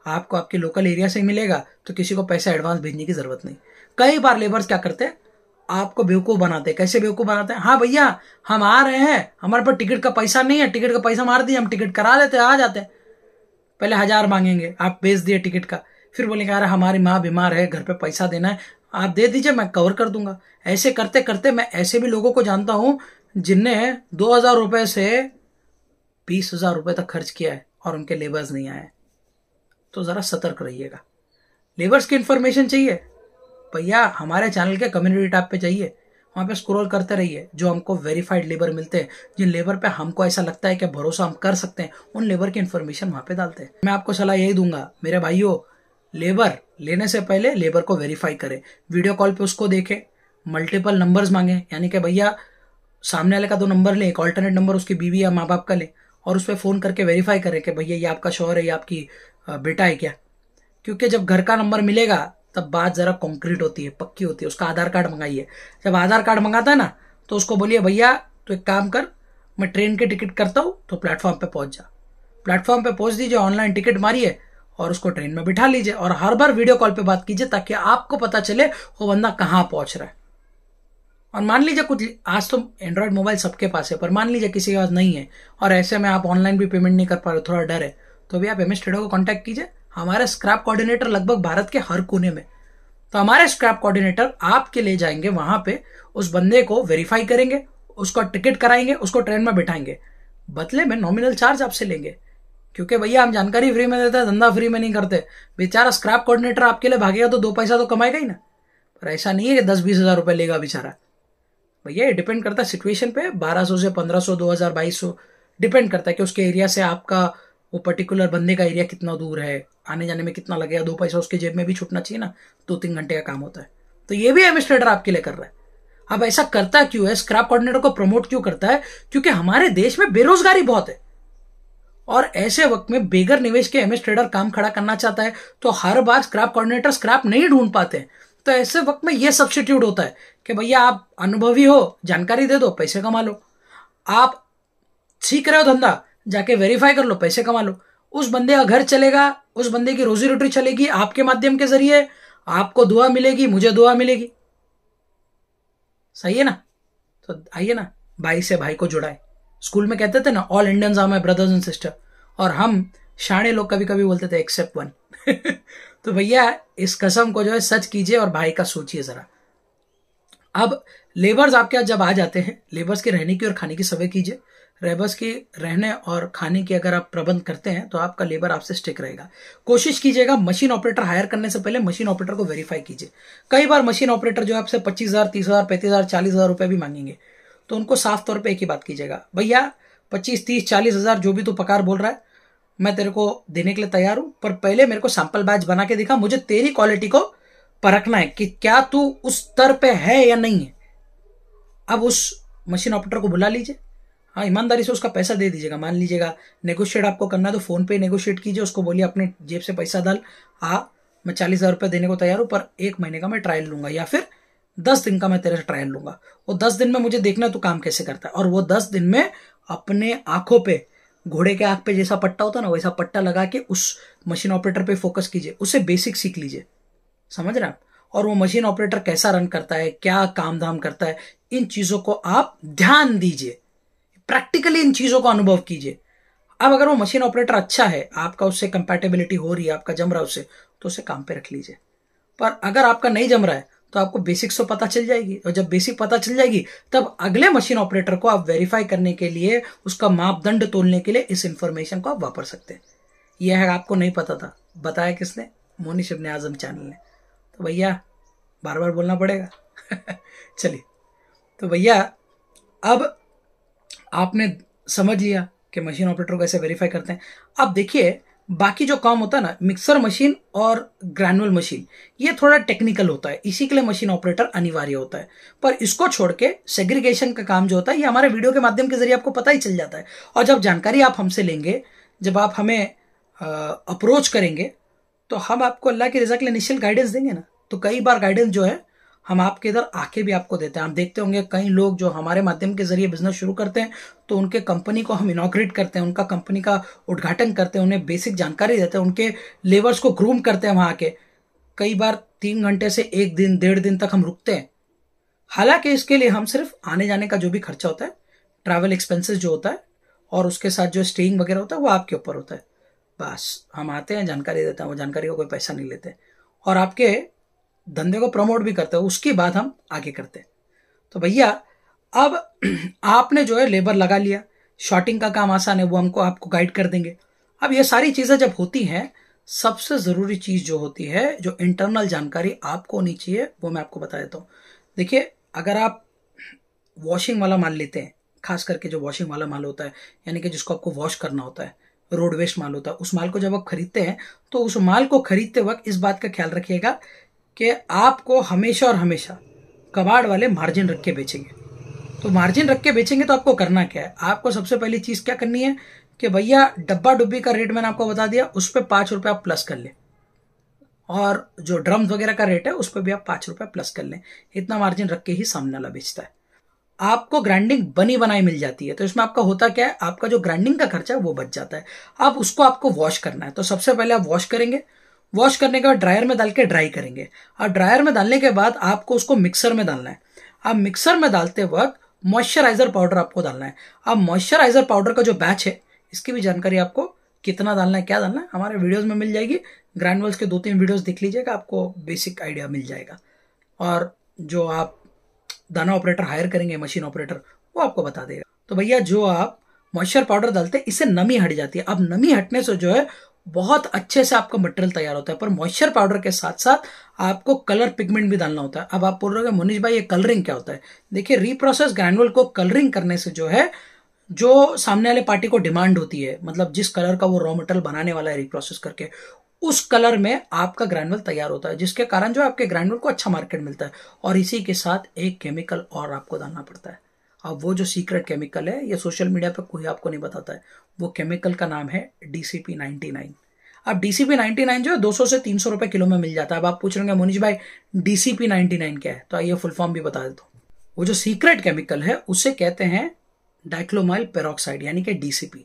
आपको आपके लोकल एरिया से मिलेगा तो किसी को पैसा एडवांस भेजने की जरूरत नहीं। कई बार लेबर्स क्या करते हैं, आपको बेवकूफ बनाते हैं। कैसे बेवकूफ बनाते हैं, हाँ भैया हम आ रहे हैं, हमारे पास टिकट का पैसा नहीं है, टिकट का पैसा मार दिए, हम टिकट करा लेते हैं, आ जाते हैं। पहले 1000 मांगेंगे, आप भेज दिए टिकट का, फिर बोलेंगे यार हमारी माँ बीमार है, घर पे पैसा देना है, आप दे दीजिए मैं कवर कर दूंगा। ऐसे करते करते मैं ऐसे भी लोगों को जानता हूं जिनने 2000 रुपए से 20,000 रुपए तक खर्च किया है और उनके लेबर्स नहीं आए। तो जरा सतर्क रहिएगा। लेबर्स की इंफॉर्मेशन चाहिए भैया, हमारे चैनल के कम्युनिटी टैब पे जाइए, वहां पे स्क्रॉल करते रहिए। जो हमको वेरीफाइड लेबर मिलते हैं, जिन लेबर पे हमको ऐसा लगता है कि भरोसा हम कर सकते हैं, उन लेबर की इन्फॉर्मेशन वहां पे डालते हैं। मैं आपको सलाह यही दूंगा मेरे भाइयों, लेबर लेने से पहले लेबर को वेरीफाई करें। वीडियो कॉल पे उसको देखें, मल्टीपल नंबर्स मांगे, यानी कि भैया सामने वाले का 2 नंबर ले, एक ऑल्टरनेट नंबर उसकी बीवी या माँ बाप का ले, और उस पर फोन करके वेरीफाई करें कि भैया ये आपका शौहर है, ये आपकी बेटा है क्या। क्योंकि जब घर का नंबर मिलेगा तब बात जरा कॉन्क्रीट होती है, पक्की होती है। उसका आधार कार्ड मंगाइए। जब आधार कार्ड मंगाता है ना, तो उसको बोलिए भैया तो एक काम कर, मैं ट्रेन की टिकट करता हूं, तो प्लेटफॉर्म पे पहुंच जा। प्लेटफॉर्म पे पहुंच दीजिए, ऑनलाइन टिकट मारिए और उसको ट्रेन में बिठा लीजिए, और हर बार वीडियो कॉल पे बात कीजिए ताकि आपको पता चले वो बंदा कहां पहुंच रहा है। और मान लीजिए कुछ, आज तो एंड्रॉइड मोबाइल सबके पास है, पर मान लीजिए किसी के पास नहीं है और ऐसे में आप ऑनलाइन भी पेमेंट नहीं कर पा रहे, थोड़ा डर है, तो भी आप एमएस ट्रेडर को कांटेक्ट कीजिए। हमारे स्क्रैप कोऑर्डिनेटर लगभग भारत के हर कोने में, तो हमारे स्क्रैप कोऑर्डिनेटर आपके ले जाएंगे वहां पे, उस बंदे को वेरीफाई करेंगे, उसको टिकट कराएंगे, उसको ट्रेन में बिठाएंगे, बदले में नॉमिनल चार्ज आपसे लेंगे। क्योंकि भैया हम जानकारी फ्री में देते हैं, धंधा फ्री में नहीं करते। बेचारा स्क्रैप कोऑर्डिनेटर आपके लिए भागेगा तो 2 पैसा तो कमाएगा ही ना, पर ऐसा नहीं है कि 10-20 हजार रुपए लेगा बेचारा। भैया ये डिपेंड करता है सिचुएशन पे, 1200 से 1500, 2000, 2200 डिपेंड करता है कि उसके एरिया से आपका वो पर्टिकुलर बंदे का एरिया कितना दूर है, आने जाने में कितना लगेगा। 2 पैसा उसके जेब में भी छूटना चाहिए ना, 2-3 घंटे का काम होता है। तो ये भी एडमिनिस्ट्रेटर आपके लिए कर रहा है। अब ऐसा करता क्यों है, स्क्रैप कोऑर्डिनेटर को प्रमोट क्यों करता है? क्योंकि हमारे देश में बेरोजगारी बहुत है, और ऐसे वक्त में बेगर निवेश के एमएस ट्रेडर काम खड़ा करना चाहता है, तो हर बार स्क्रैप कोऑर्डिनेटर स्क्रैप नहीं ढूंढ पाते। तो ऐसे वक्त में यह सब्स्टिट्यूट होता है कि भैया आप अनुभवी हो, जानकारी दे दो, पैसे कमा लो। आप सीख रहे हो धंधा, जाके वेरीफाई कर लो, पैसे कमा लो। उस बंदे का घर चलेगा, उस बंदे की रोजी रोटी चलेगी आपके माध्यम के जरिए, आपको दुआ मिलेगी, मुझे दुआ मिलेगी। सही है ना? तो आइए ना, भाई से भाई को जुड़ाए। स्कूल में कहते थे ना, all Indians are my brothers and sister, और हम शाणे लोग कभी कभी बोलते थे एक्सेप्ट वन। तो भैया इस कसम को जो है सच कीजिए और भाई का सोचिए जरा। अब लेबर्स आपके जब आ जाते हैं, लेबर्स के रहने की और खाने की सवय कीजिए। लेबर्स की रहने और खाने की अगर आप प्रबंध करते हैं तो आपका लेबर आपसे स्टिक रहेगा। कोशिश कीजिएगा मशीन ऑपरेटर हायर करने से पहले मशीन ऑपरेटर को वेरीफाई कीजिए। कई बार मशीन ऑपरेटर जो आपसे 25,000, 30,000, 35,000, 40,000 रुपए भी मांगेंगे, तो उनको साफ तौर पर एक ही बात कीजिएगा, भैया 25, 30, 40,000 जो भी तू पगार बोल रहा है मैं तेरे को देने के लिए तैयार हूं, पर पहले मेरे को सैंपल बैच बना के दिखा, मुझे तेरी क्वालिटी को परखना है कि क्या तू उस स्तर पे है या नहीं है। अब उस मशीन ऑपरेटर को बुला लीजिए, हाँ ईमानदारी से उसका पैसा दे दीजिएगा। मान लीजिएगा नेगोशिएट आपको करना है तो फोन पे नेगोशिएट कीजिए, उसको बोलिए अपने जेब से पैसा डाल, मैं 40,000 रुपये देने को तैयार हूं, पर 1 महीने का मैं ट्रायल लूंगा, या फिर 10 दिन का मैं तेरे से ट्रायल लूंगा। वो 10 दिन में मुझे देखना तू काम कैसे करता है, और वो 10 दिन में अपने आंखों पे, घोड़े के आंख पे जैसा पट्टा होता है ना, वैसा पट्टा लगा के उस मशीन ऑपरेटर पे फोकस कीजिए, उससे बेसिक सीख लीजिए। समझ रहे हैं आप? और वो मशीन ऑपरेटर कैसा रन करता है, क्या काम धाम करता है, इन चीजों को आप ध्यान दीजिए, प्रैक्टिकली इन चीजों को अनुभव कीजिए। अब अगर वो मशीन ऑपरेटर अच्छा है, आपका उससे कंपैटिबिलिटी हो रही है, आपका जम रहा है उससे, तो उसे काम पे रख लीजिए। पर अगर आपका नहीं जम रहा है तो आपको बेसिक्स तो पता चल जाएगी, और जब बेसिक पता चल जाएगी तब अगले मशीन ऑपरेटर को आप वेरीफाई करने के लिए, उसका मापदंड तोलने के लिए इस इंफॉर्मेशन को आप वापर सकते हैं। यह है आपको नहीं पता था, बताया किसने? मोनिश इब्ने आजम चैनल ने। तो भैया बार बार बोलना पड़ेगा। चलिए, तो भैया अब आपने समझ लिया कि मशीन ऑपरेटर को कैसे वेरीफाई करते हैं। अब देखिए बाकी जो काम होता है ना, मिक्सर मशीन और ग्रैनुअल मशीन, ये थोड़ा टेक्निकल होता है, इसी के लिए मशीन ऑपरेटर अनिवार्य होता है। पर इसको छोड़ के सेग्रीगेशन का काम जो होता है, ये हमारे वीडियो के माध्यम के जरिए आपको पता ही चल जाता है। और जब जानकारी आप हमसे लेंगे, जब आप हमें अप्रोच करेंगे, तो हम आपको अल्लाह की रजा के लिए इनिशियल गाइडेंस देंगे ना। तो कई बार गाइडेंस जो है हम आपके इधर आके भी आपको देते हैं। आप देखते होंगे कई लोग जो हमारे माध्यम के जरिए बिजनेस शुरू करते हैं, तो उनके कंपनी को हम इनॉग्रेट करते हैं, उनका कंपनी का उद्घाटन करते हैं, उन्हें बेसिक जानकारी देते हैं, उनके लेबर्स को ग्रूम करते हैं वहां के। कई बार 3 घंटे से 1 दिन, 1.5 दिन तक हम रुकते हैं। हालांकि इसके लिए हम सिर्फ आने जाने का जो भी खर्चा होता है, ट्रैवल एक्सपेंसेस जो होता है, और उसके साथ जो स्टेइंग वगैरह होता है, वो आपके ऊपर होता है। बस हम आते हैं, जानकारी देते हैं, वो जानकारी का कोई पैसा नहीं लेते, और आपके धंधे को प्रमोट भी करते हैं, उसके बाद हम आगे करते हैं। तो भैया अब आपने जो है लेबर लगा लिया, शॉर्टिंग का काम आसान है, वो हमको आपको गाइड कर देंगे। अब ये सारी चीजें जब होती हैं, सबसे जरूरी चीज जो होती है, जो इंटरनल जानकारी आपको होनी चाहिए, वो मैं आपको बता देता हूं। देखिए, अगर आप वॉशिंग वाला माल लेते हैं, खास करके जो वॉशिंग वाला माल होता है, यानी कि जिसको आपको वॉश करना होता है, रोड वेस्ट माल होता है, उस माल को जब आप खरीदते हैं तो उस माल को खरीदते वक्त इस बात का ख्याल रखिएगा कि आपको हमेशा और हमेशा कबाड़ वाले मार्जिन रख के बेचेंगे। तो मार्जिन रख के बेचेंगे तो आपको करना क्या है, आपको सबसे पहली चीज क्या करनी है कि भैया डब्बा डुब्बी का रेट मैंने आपको बता दिया, उस पर 5 रुपये आप प्लस कर लें, और जो ड्रम्स वगैरह का रेट है उस पर भी आप 5 रुपये प्लस कर लें। इतना मार्जिन रख के ही सामने वाला बेचता है। आपको ग्राइंडिंग बनी बनाई मिल जाती है, तो इसमें आपका होता क्या है, आपका जो ग्राइंडिंग का खर्चा है वो बच जाता है। अब उसको आपको वॉश करना है, तो सबसे पहले आप वॉश करेंगे, वॉश करने के बाद ड्रायर में डाल के ड्राई करेंगे, और ड्रायर में डालने के बाद आपको उसको मिक्सर में डालना है। अब मिक्सर में डालते वक्त मॉइस्चराइजर पाउडर आपको डालना है। अब मॉइस्चराइजर पाउडर का जो बैच है इसकी भी जानकारी आपको कितना डालना है, क्या डालना है, हमारे वीडियोस में मिल जाएगी। ग्रैनुअल्स के 2-3 वीडियोस देख लीजिएगा, आपको बेसिक आइडिया मिल जाएगा। और जो आप दाना ऑपरेटर हायर करेंगे, मशीन ऑपरेटर, वो आपको बता देगा। तो भैया जो आप मॉइस्चर पाउडर डालते हैं इससे नमी हट जाती है। अब नमी हटने से जो है बहुत अच्छे से आपका मटेरियल तैयार होता है। पर मॉइस्चर पाउडर के साथ साथ आपको कलर पिगमेंट भी डालना होता है। अब आप बोल रहे हो मोनिश भाई ये कलरिंग क्या होता है? देखिए, रीप्रोसेस ग्रैनुअल को कलरिंग करने से जो है, जो सामने वाले पार्टी को डिमांड होती है, मतलब जिस कलर का वो रॉ मटेरियल बनाने वाला है रिप्रोसेस करके, उस कलर में आपका ग्रैनुअल तैयार होता है, जिसके कारण जो आपके ग्रैनुअल को अच्छा मार्केट मिलता है। और इसी के साथ एक केमिकल और आपको डालना पड़ता है। अब वो जो सीक्रेट केमिकल है, ये सोशल मीडिया पे कोई आपको नहीं बताता है, वो केमिकल का नाम है DCP-99। अब DCP-99 जो है 200 से 300 रुपए किलो में मिल जाता है। अब आप पूछ रहे हैं मोनिश भाई DCP-99 क्या है, तो आइए फुल फॉर्म भी बता देता हूँ। वो जो सीक्रेट केमिकल है उसे कहते हैं डाइक्लोमाइल पेरोक्साइड, यानी कि DCP।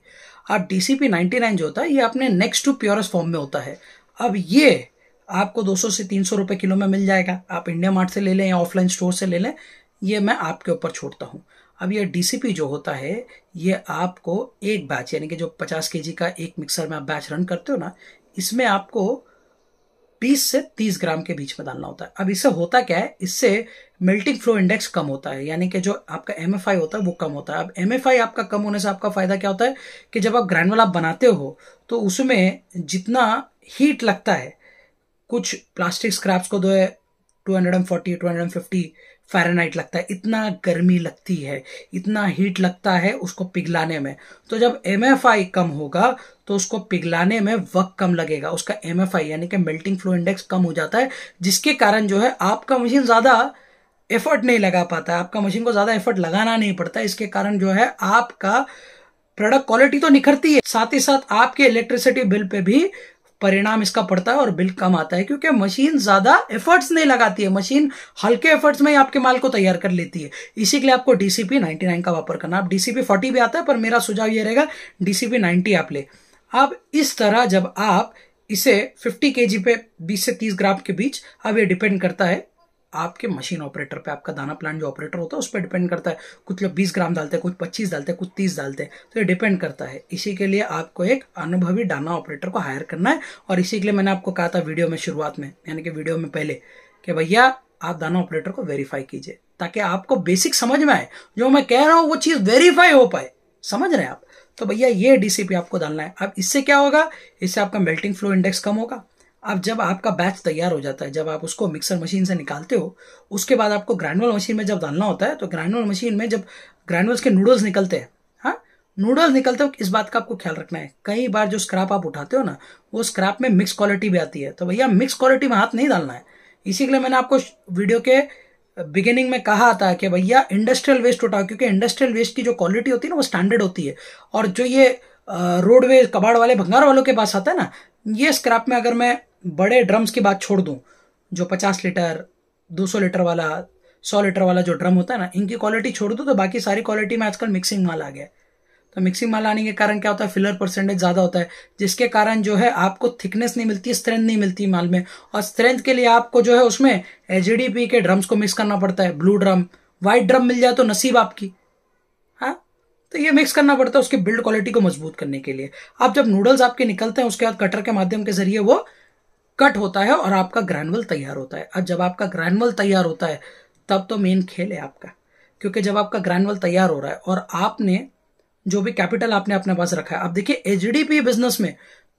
अब DCP-99 जो होता है ये अपने नेक्स्ट टू प्योरेस्ट फॉर्म में होता है। अब ये आपको 200 से 300 रुपए किलो में मिल जाएगा। आप इंडिया मार्ट से ले लें या ऑफलाइन स्टोर से ले लें, ये मैं आपके ऊपर छोड़ता हूं। अब ये DCP जो होता है ये आपको एक बैच, यानी कि जो 50 kg का एक मिक्सर में आप बैच रन करते हो ना, इसमें आपको 20 से 30 ग्राम के बीच में डालना होता है। अब इससे होता क्या है, इससे मेल्टिंग फ्लो इंडेक्स कम होता है, यानी कि जो आपका MFI होता है वो कम होता है। अब MFI आपका कम होने से आपका फायदा क्या होता है कि जब आप ग्रैनुअल आप बनाते हो तो उसमें जितना हीट लगता है, कुछ प्लास्टिक स्क्रैप्स को 240 250 फ़ारेनहाइट लगता है, इतना गर्मी लगती है, इतना हीट लगता है उसको पिघलाने में। तो जब MFI कम होगा तो उसको पिघलाने में वक्त कम लगेगा, उसका MFI यानी कि मेल्टिंग फ्लो इंडेक्स कम हो जाता है, जिसके कारण जो है आपका मशीन ज्यादा एफर्ट नहीं लगा पाता है, आपका मशीन को ज्यादा एफर्ट लगाना नहीं पड़ता है। इसके कारण जो है आपका प्रोडक्ट क्वालिटी तो निखरती है, साथ ही साथ आपके इलेक्ट्रिसिटी बिल पे भी परिणाम इसका पड़ता है और बिल कम आता है, क्योंकि मशीन ज्यादा एफर्ट्स नहीं लगाती है, मशीन हल्के एफर्ट्स में ही आपके माल को तैयार कर लेती है। इसी के लिए आपको DCP-99 का वापर करना। अब DCP-40 भी आता है, पर मेरा सुझाव ये रहेगा DCP-90 आप ले। अब इस तरह जब आप इसे 50 kg पे 20 से 30 ग्राम के बीच, अब ये डिपेंड करता है आपके मशीन ऑपरेटर पे, आपका दाना प्लांट जो ऑपरेटर होता है उस पर डिपेंड करता है। कुछ लोग 20 ग्राम डालते हैं, कुछ 25 डालते हैं, कुछ 30 डालते हैं, तो ये डिपेंड करता है। इसी के लिए आपको एक अनुभवी दाना ऑपरेटर को हायर करना है। और इसी के लिए मैंने आपको कहा था वीडियो में शुरुआत में, यानी कि वीडियो में पहले, कि भैया आप दाना ऑपरेटर को वेरीफाई कीजिए, ताकि आपको बेसिक समझ में आए, जो मैं कह रहा हूं वो चीज वेरीफाई हो पाए। समझ रहे हैं आप? तो भैया ये DCP आपको डालना है। अब इससे क्या होगा, इससे आपका मेल्टिंग फ्लो इंडेक्स कम होगा। अब जब आपका बैच तैयार हो जाता है, जब आप उसको मिक्सर मशीन से निकालते हो, उसके बाद आपको ग्रैनुअल मशीन में जब डालना होता है, तो ग्रैनुअल मशीन में जब ग्रैनुअल्स के नूडल्स निकलते हैं, हाँ, नूडल्स निकलते हो, इस बात का आपको ख्याल रखना है। कई बार जो स्क्रैप आप उठाते हो ना, वो स्क्रैप में मिक्स क्वालिटी भी आती है, तो भैया मिक्स क्वालिटी में हाथ नहीं डालना है। इसी के लिए मैंने आपको वीडियो के बिगिनिंग में कहा था कि भैया इंडस्ट्रियल वेस्ट उठाओ, क्योंकि इंडस्ट्रियल वेस्ट की जो क्वालिटी होती है ना वो स्टैंडर्ड होती है। और जो ये रोडवेज कबाड़ वाले भंगार वालों के पास आता है ना, ये स्क्रैप में अगर मैं बड़े ड्रम्स की बात छोड़ दूं, जो 50 लीटर 200 लीटर वाला 100 लीटर वाला जो ड्रम होता है ना, इनकी क्वालिटी छोड़ दूं, तो बाकी सारी क्वालिटी में आजकल मिक्सिंग माल आ गया है। तो मिक्सिंग माल आने के कारण क्या होता है, फिलर परसेंटेज ज्यादा होता है, जिसके कारण जो है आपको थिकनेस नहीं मिलती, स्ट्रेंथ नहीं मिलती माल में। और स्ट्रेंथ के लिए आपको जो है उसमें HDP के ड्रम्स को मिक्स करना पड़ता है। ब्लू ड्रम, व्हाइट ड्रम मिल जाए तो नसीब आपकी, हाँ। तो ये मिक्स करना पड़ता है उसकी बिल्ड क्वालिटी को मजबूत करने के लिए। अब जब नूडल्स आपके निकलते हैं, उसके बाद कटर के माध्यम के जरिए वो कट होता है और आपका ग्रैनुअल तैयार होता है। अब जब आपका ग्रैनुअल तैयार होता है, तब तो मेन खेल है आपका, क्योंकि जब आपका ग्रैनुअल तैयार हो रहा है और आपने जो भी कैपिटल आपने अपने पास रखा है, अब देखिए HDP बिजनेस में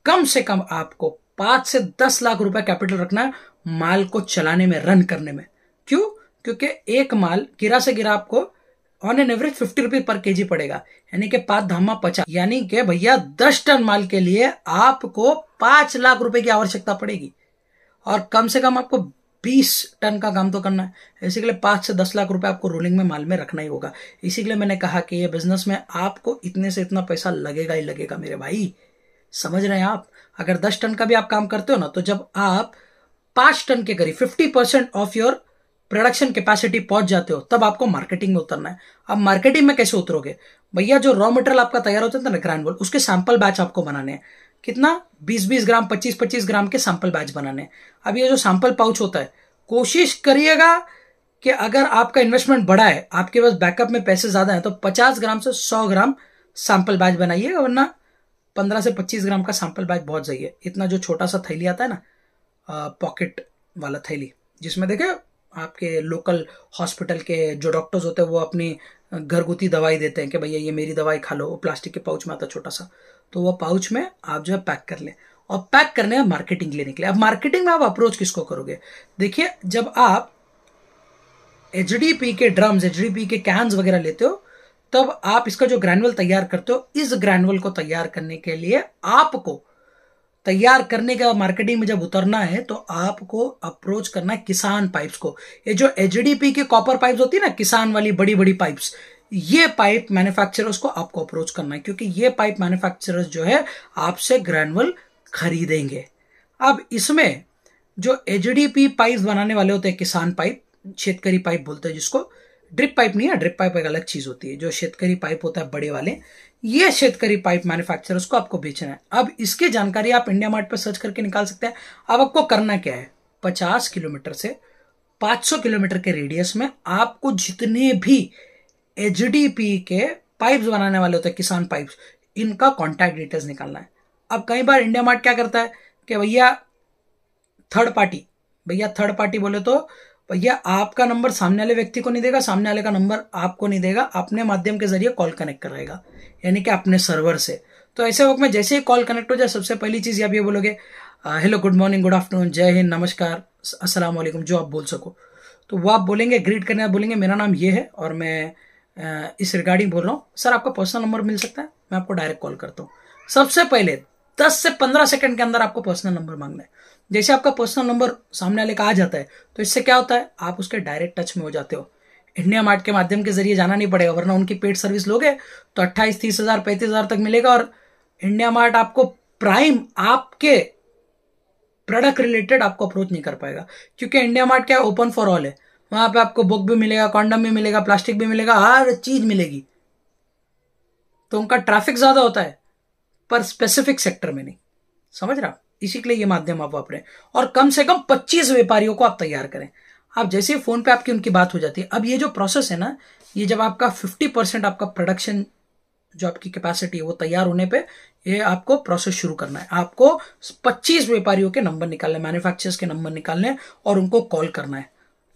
कम से कम आपको 5 से 10 लाख रुपए कैपिटल रखना है माल को चलाने में, रन करने में। क्यों? क्योंकि एक माल गिरा से गिरा आपको on an average 50 rupees per KG पड़ेगा, यानी कि 5 धामा 50, यानी कि भैया 10 टन माल के लिए आपको 5 लाख रुपए की आवश्यकता पड़ेगी। और कम से कम आपको 20 टन का काम तो करना है, इसी के लिए 5 से 10 लाख रुपए आपको रोलिंग में माल में रखना ही होगा। इसी के लिए मैंने कहा कि ये बिजनेस में आपको इतने से इतना पैसा लगेगा ही लगेगा मेरे भाई, समझ रहे हैं आप। अगर 10 टन का भी आप काम करते हो ना, तो जब आप 5 टन के करीब 50% ऑफ योर प्रोडक्शन कैपेसिटी पहुंच जाते हो, तब आपको मार्केटिंग में उतरना है। अब मार्केटिंग में कैसे उतरोगे भैया? जो रॉ मटेरियल आपका तैयार होता है ना ग्रैनुअल, उसके सैंपल बैच आपको बनाने हैं। कितना? 20-20 ग्राम 25-25 ग्राम के सैंपल बैच बनाने हैं। अब ये जो सैंपल पाउच होता है, कोशिश करिएगा कि अगर आपका इन्वेस्टमेंट बड़ा है, आपके पास बैकअप में पैसे ज्यादा है, तो 50 ग्राम से 100 ग्राम सैंपल बैच बनाइए, वरना 15 से 25 ग्राम का सैंपल बैच बहुत सही है। इतना जो छोटा सा थैली आता है ना, पॉकेट वाला थैली, जिसमें देखे आपके लोकल हॉस्पिटल के जो डॉक्टर्स होते हैं वो अपनी घरगुती दवाई देते हैं कि भैया ये मेरी दवाई खा लो, वो प्लास्टिक के पाउच में आता है छोटा सा, तो वो पाउच में आप जो है पैक कर लें। और पैक करने में मार्केटिंग लेने के लिए, अब मार्केटिंग में आप अप्रोच किसको करोगे? देखिए, जब आप एचडीपी के ड्रम्स, एचडीपी के कैन्स वगैरह लेते हो, तब आप इसका जो ग्रैनुअल तैयार करते हो, इस ग्रैनुअल को तैयार करने के लिए आपको तैयार करने का मार्केटिंग में जब उतरना है, तो आपको अप्रोच करना है किसान पाइप्स को। ये जो एचडीपी की कॉपर पाइप्स होती है ना, किसान वाली बड़ी बड़ी पाइप्स, ये पाइप मैन्युफैक्चरर्स को आपको अप्रोच करना है, क्योंकि ये पाइप मैन्युफैक्चरर्स जो है आपसे ग्रैनुअल खरीदेंगे। अब इसमें जो एचडीपी पाइप्स बनाने वाले होते हैं, किसान पाइप, शेतकरी पाइप बोलते हैं जिसको, ड्रिप पाइप नहीं है, ड्रिप पाइप एक अलग चीज होती है। जो शेतकरी पाइप होता है बड़े वाले, ये शेतकरी पाइप मैन्युफैक्चरर्स को आपको बेचना है। अब इसकी जानकारी आप इंडिया मार्ट पर सर्च करके निकाल सकते हैं। अब आपको करना क्या है? 50 किलोमीटर से 500 किलोमीटर के रेडियस में आपको जितने भी एचडीपी के पाइप्स बनाने वाले होते हैं, किसान पाइप्स, इनका कॉन्टैक्ट डिटेल्स निकालना है। अब कई बार इंडिया मार्ट क्या करता है कि भैया थर्ड पार्टी बोले तो भैया आपका नंबर सामने वाले व्यक्ति को नहीं देगा, सामने वाले का नंबर आपको नहीं देगा, अपने माध्यम के जरिए कॉल कनेक्ट कराएगा, यानी कि अपने सर्वर से। तो ऐसे वक्त में जैसे ही कॉल कनेक्ट हो जाए, सबसे पहली चीज आप ये बोलोगे, hello, good morning, good afternoon, जय हिंद, नमस्कार, अस्सलाम वालेकुम, जो आप बोल सको। तो वो आप बोलेंगे, ग्रीट करने आप बोलेंगे मेरा नाम ये है और मैं इस रिगार्डिंग बोल रहा हूँ, सर आपका पर्सनल नंबर मिल सकता है, मैं आपको डायरेक्ट कॉल करता हूँ। सबसे पहले 10 से 15 सेकंड के अंदर आपको पर्सनल नंबर मांगना है। जैसे आपका पर्सनल नंबर सामने वाले का आ जाता है, तो इससे क्या होता है, आप उसके डायरेक्ट टच में हो जाते हो। इंडिया मार्ट के माध्यम के जरिए जाना नहीं पड़ेगा, वरना उनकी पेड सर्विस लोगे तो 28-30 हजार 35 हजार तक मिलेगा। और इंडिया मार्ट आपको प्राइम आपके प्रोडक्ट रिलेटेड आपको अप्रोच नहीं कर पाएगा, क्योंकि इंडिया मार्ट क्या है, ओपन फॉर ऑल है। वहां पे आपको बुक भी मिलेगा, कॉन्डम भी मिलेगा, प्लास्टिक भी मिलेगा, हर चीज मिलेगी। तो उनका ट्रैफिक ज्यादा होता है, पर स्पेसिफिक सेक्टर में नहीं, समझ रहे आप? इसी के लिए ये माध्यम आप वापरें, और कम से कम 25 व्यापारियों को आप तैयार करें। आप जैसे फोन पे आपकी उनकी बात हो जाती है। अब ये जो प्रोसेस है ना, ये जब आपका 50% आपका प्रोडक्शन जो आपकी कैपेसिटी है वो तैयार होने पे, ये आपको प्रोसेस शुरू करना है। आपको 25 व्यापारियों के नंबर निकालने, मैन्युफैक्चरर्स के नंबर निकालने और उनको कॉल करना है,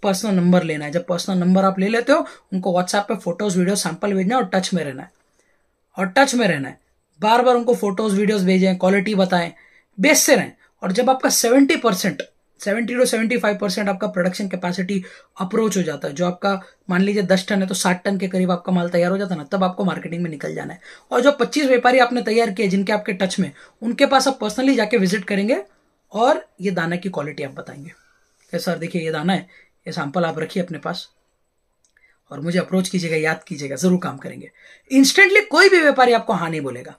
पर्सनल नंबर लेना है। जब पर्सनल नंबर आप ले लेते हो, उनको व्हाट्सएप पे फोटोज वीडियो सैंपल भेजना है और टच में रहना है। बार बार उनको फोटोज वीडियोस भेजें, क्वालिटी बताएं, बेचते रहें। और जब आपका 70 to 75% आपका प्रोडक्शन कैपेसिटी अप्रोच हो जाता है, जो आपका मान लीजिए 10 टन है तो 60 टन के करीब आपका माल तैयार हो जाता है ना, तब आपको मार्केटिंग में निकल जाना है। और जो 25 व्यापारी आपने तैयार किए जिनके आपके टच में, उनके पास आप पर्सनली जाके विजिट करेंगे और ये दाना की क्वालिटी आप बताएंगे कि सर देखिए ये दाना है, ये सैंपल आप रखिए अपने पास और मुझे अप्रोच कीजिएगा, याद कीजिएगा, जरूर काम करेंगे। इंस्टेंटली कोई भी व्यापारी आपको हाँ नहीं बोलेगा,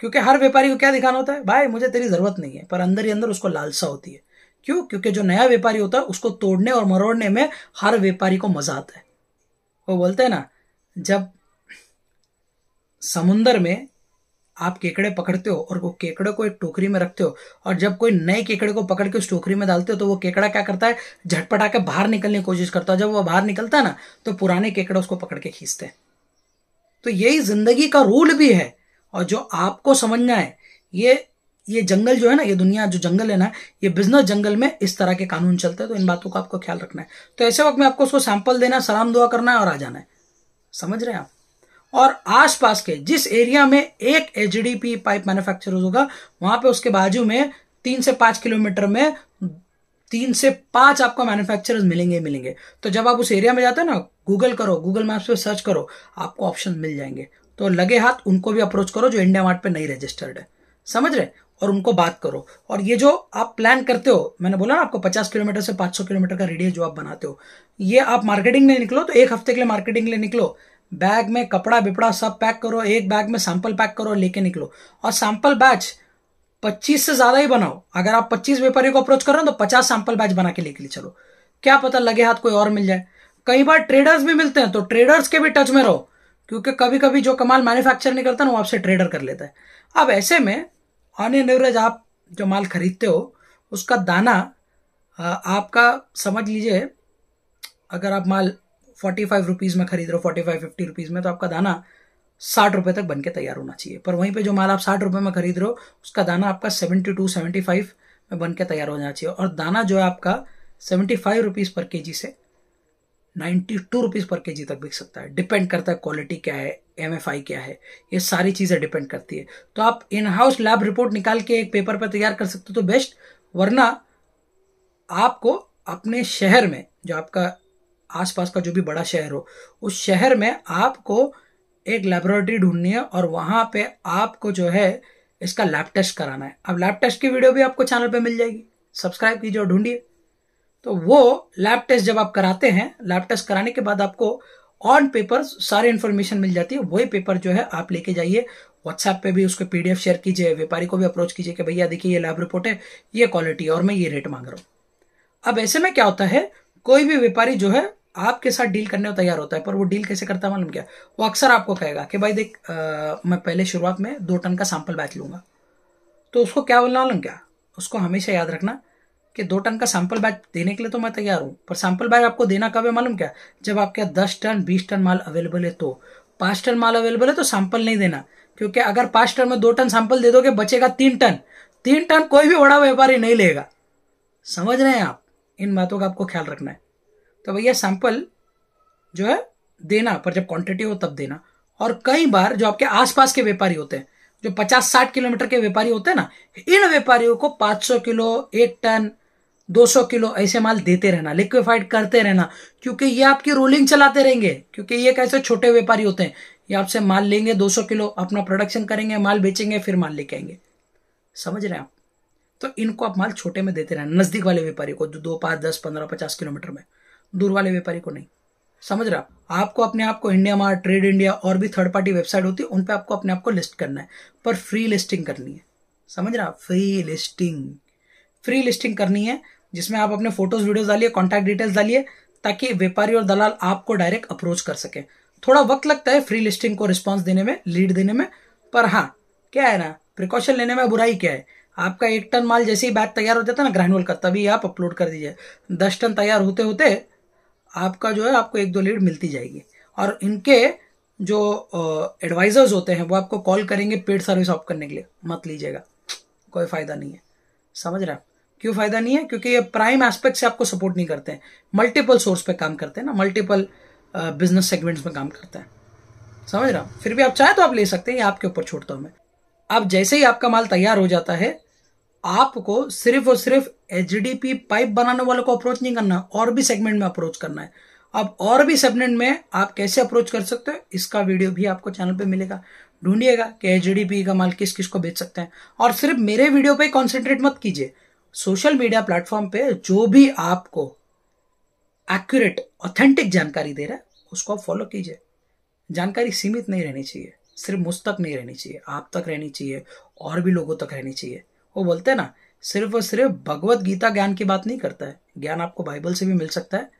क्योंकि हर व्यापारी को क्या दिखाना होता है, भाई मुझे तेरी जरूरत नहीं है, पर अंदर ही अंदर उसको लालसा होती है। क्यों? क्योंकि जो नया व्यापारी होता है उसको तोड़ने और मरोड़ने में हर व्यापारी को मजा आता है। वो बोलते हैं ना, जब समुंदर में आप केकड़े पकड़ते हो और वो केकड़े को एक टोकरी में रखते हो, और जब कोई नए केकड़े को पकड़ के उस टोकरी में डालते हो, तो वो केकड़ा क्या करता है, झटपटा के बाहर निकलने की कोशिश करता है। जब वो बाहर निकलता है ना, तो पुराने केकड़े उसको पकड़ के खींचते हैं। तो यही जिंदगी का रूल भी है। और जो आपको समझना है, ये जंगल जो है ना, ये दुनिया जो जंगल है ना, ये बिजनेस जंगल में इस तरह के कानून चलते हैं। तो इन बातों का आपको ख्याल रखना है। तो ऐसे वक्त में आपको उसको सैंपल देना, सलाम दुआ करना है और आ जाना है। समझ रहे हैं आप? और आसपास के जिस एरिया में एक एचडीपी पाइप मैन्युफैक्चरर होगा, वहां पे उसके बाजू में 3 से 5 किलोमीटर में 3 से 5 आपको मैन्युफैक्चरर्स मिलेंगे ही मिलेंगे। तो जब आप उस एरिया में जाते हो ना, गूगल करो, गूगल मैप्स पे सर्च करो, आपको ऑप्शन मिल जाएंगे। तो लगे हाथ उनको भी अप्रोच करो जो इंडिया मार्ट पे नहीं रजिस्टर्ड है, समझ रहे, और उनको बात करो। और ये जो आप प्लान करते हो, मैंने बोला ना आपको 50 किलोमीटर से 500 किलोमीटर का रेडियस जो आप बनाते हो, ये आप मार्केटिंग में निकलो तो 1 हफ्ते के लिए मार्केटिंग के लिए निकलो। बैग में कपड़ा बिपड़ा सब पैक करो, एक बैग में सैंपल पैक करो, लेके निकलो। और सैंपल बैच 25 से ज्यादा ही बनाओ। अगर आप 25 व्यापारियों को अप्रोच कर रहे हो तो 50 सैंपल बैच बना के लेके चलो। क्या पता लगे हाथ कोई और मिल जाए। कई बार ट्रेडर्स भी मिलते हैं, तो ट्रेडर्स के भी टच में रहो, क्योंकि कभी कभी जो कमाल मैन्युफैक्चर नहीं करता ना, वो आपसे ट्रेडर कर लेता है। अब ऐसे में ऑन एन एवरेज आप जो माल खरीदते हो उसका दाना आपका समझ लीजिए, अगर आप माल 45 रुपीज में खरीद रहे हो, 45-50 रुपीज में, तो आपका दाना 60 रुपए तक बन के तैयार होना चाहिए। पर वहीं पे जो माल आप 60 रुपए में खरीद रहे हो उसका दाना आपका 72-75 में बन के तैयार हो जाना चाहिए। और दाना जो है आपका 75 रुपीज पर केजी से 92 रुपीज पर केजी तक बिक सकता है। डिपेंड करता है क्वालिटी क्या है, एमएफआई क्या है, ये सारी चीजें डिपेंड करती है। तो आप इन हाउस लैब रिपोर्ट निकाल के एक पेपर पर तैयार कर सकते हो तो बेस्ट, वरना आपको अपने शहर में, जो आपका आसपास का जो भी बड़ा शहर हो, उस शहर में आपको एक लेबोरेटरी ढूंढनी है और वहां पे आपको जो है इसका लैब टेस्ट कराना है। अब लैब टेस्ट की वीडियो भी आपको चैनल पे मिल जाएगी, सब्सक्राइब कीजिए और ढूंढिए। तो वो लैब टेस्ट जब आप कराते हैं, लैब टेस्ट कराने के बाद आपको ऑन पेपर सारी इंफॉर्मेशन मिल जाती है। वही पेपर जो है आप लेके जाइए, व्हाट्सएप पे भी उसको पीडीएफ शेयर कीजिए, व्यापारी को भी अप्रोच कीजिए कि भैया देखिए ये लैब रिपोर्ट है, ये क्वालिटी है और मैं ये रेट मांग रहा हूं। अब ऐसे में क्या होता है, कोई भी व्यापारी जो है आपके साथ डील करने को तैयार होता है, पर वो डील कैसे करता है मालूम क्या? वो अक्सर आपको कहेगा कि भाई देख, मैं पहले शुरुआत में 2 टन का सैंपल बैच लूंगा। तो उसको क्या बोलना मालूम क्या? उसको हमेशा याद रखना कि 2 टन का सैंपल बैच देने के लिए तो मैं तैयार हूं, पर सैंपल बैच आपको देना कब है मालूम क्या? जब आपके 10 टन 20 टन माल अवेलेबल है। तो 5 टन माल अवेलेबल है तो सैंपल नहीं देना, क्योंकि अगर 5 टन में 2 टन सैंपल दे दोगे, बचेगा 3 टन। 3 टन कोई भी बड़ा व्यापारी नहीं लेगा, समझ रहे हैं आप? इन बातों का आपको ख्याल रखना है। तो भैया सैंपल जो है देना, पर जब क्वांटिटी हो तब देना। और कई बार जो आपके आसपास के व्यापारी होते हैं, जो 50-60 किलोमीटर के व्यापारी होते हैं ना, इन व्यापारियों को 500 किलो, 1 टन, 200 किलो ऐसे माल देते रहना, लिक्विफाइड करते रहना, क्योंकि ये आपकी रोलिंग चलाते रहेंगे। क्योंकि ये कैसे छोटे व्यापारी होते हैं, ये आपसे माल लेंगे 200 किलो, अपना प्रोडक्शन करेंगे, माल बेचेंगे, फिर माल लेके आएंगे, समझ रहे हैं आप? तो इनको आप माल छोटे में देते रहना, नजदीक वाले व्यापारी को, 2, 5, 10, 15, 50 किलोमीटर में, दूर वाले व्यापारी को नहीं, समझ रहा? आपको अपने आप को इंडिया मार्ट, ट्रेड इंडिया और भी थर्ड पार्टी वेबसाइट होती है, उन पे आपको अपने आप को लिस्ट करना है, पर फ्री लिस्टिंग करनी है, समझ रहा? फ्री लिस्टिंग करनी है, जिसमें आप अपने फोटोज वीडियोस डालिए, कॉन्टैक्ट डिटेल्स डालिए, ताकि व्यापारी और दलाल आपको डायरेक्ट अप्रोच कर सके। थोड़ा वक्त लगता है फ्री लिस्टिंग को रिस्पॉन्स देने में, लीड देने में, पर हाँ क्या है ना, प्रिकॉशन लेने में बुराई क्या है? आपका 1 टन माल जैसे ही बैग तैयार हो जाता है ना ग्रैनुअल का, तभी आप अपलोड कर दीजिए। 10 टन तैयार होते होते आपका जो है आपको 1-2 लीड मिलती जाएगी। और इनके जो एडवाइजर्स होते हैं वो आपको कॉल करेंगे पेड सर्विस ऑफ करने के लिए, मत लीजिएगा, कोई फायदा नहीं है, समझ रहे हैं? क्यों फायदा नहीं है? क्योंकि ये प्राइम एस्पेक्ट से आपको सपोर्ट नहीं करते हैं, मल्टीपल सोर्स पे काम करते हैं ना, मल्टीपल बिजनेस सेगमेंट्स में काम करते हैं, समझ रहा? फिर भी आप चाहे तो आप ले सकते हैं, ये आपके ऊपर छोड़ता हूं मैं। अब जैसे ही आपका माल तैयार हो जाता है, आपको सिर्फ और सिर्फ एचडीपी पाइप बनाने वालों को अप्रोच नहीं करना, और भी सेगमेंट में अप्रोच करना है। अब और भी सेगमेंट में आप कैसे अप्रोच कर सकते हो, इसका वीडियो भी आपको चैनल पे मिलेगा, ढूंढिएगा कि एचडीपी का माल किस किस को बेच सकते हैं। और सिर्फ मेरे वीडियो पे कॉन्सेंट्रेट मत कीजिए, सोशल मीडिया प्लेटफॉर्म पे जो भी आपको एक्यूरेट ऑथेंटिक जानकारी दे रहा है उसको आप फॉलो कीजिए। जानकारी सीमित नहीं रहनी चाहिए, सिर्फ मुझ तक नहीं रहनी चाहिए, आप तक रहनी चाहिए, और भी लोगों तक रहनी चाहिए। वो बोलते हैं ना, सिर्फ और सिर्फ भगवत गीता ज्ञान की बात नहीं करता है, ज्ञान आपको बाइबल से भी मिल सकता है,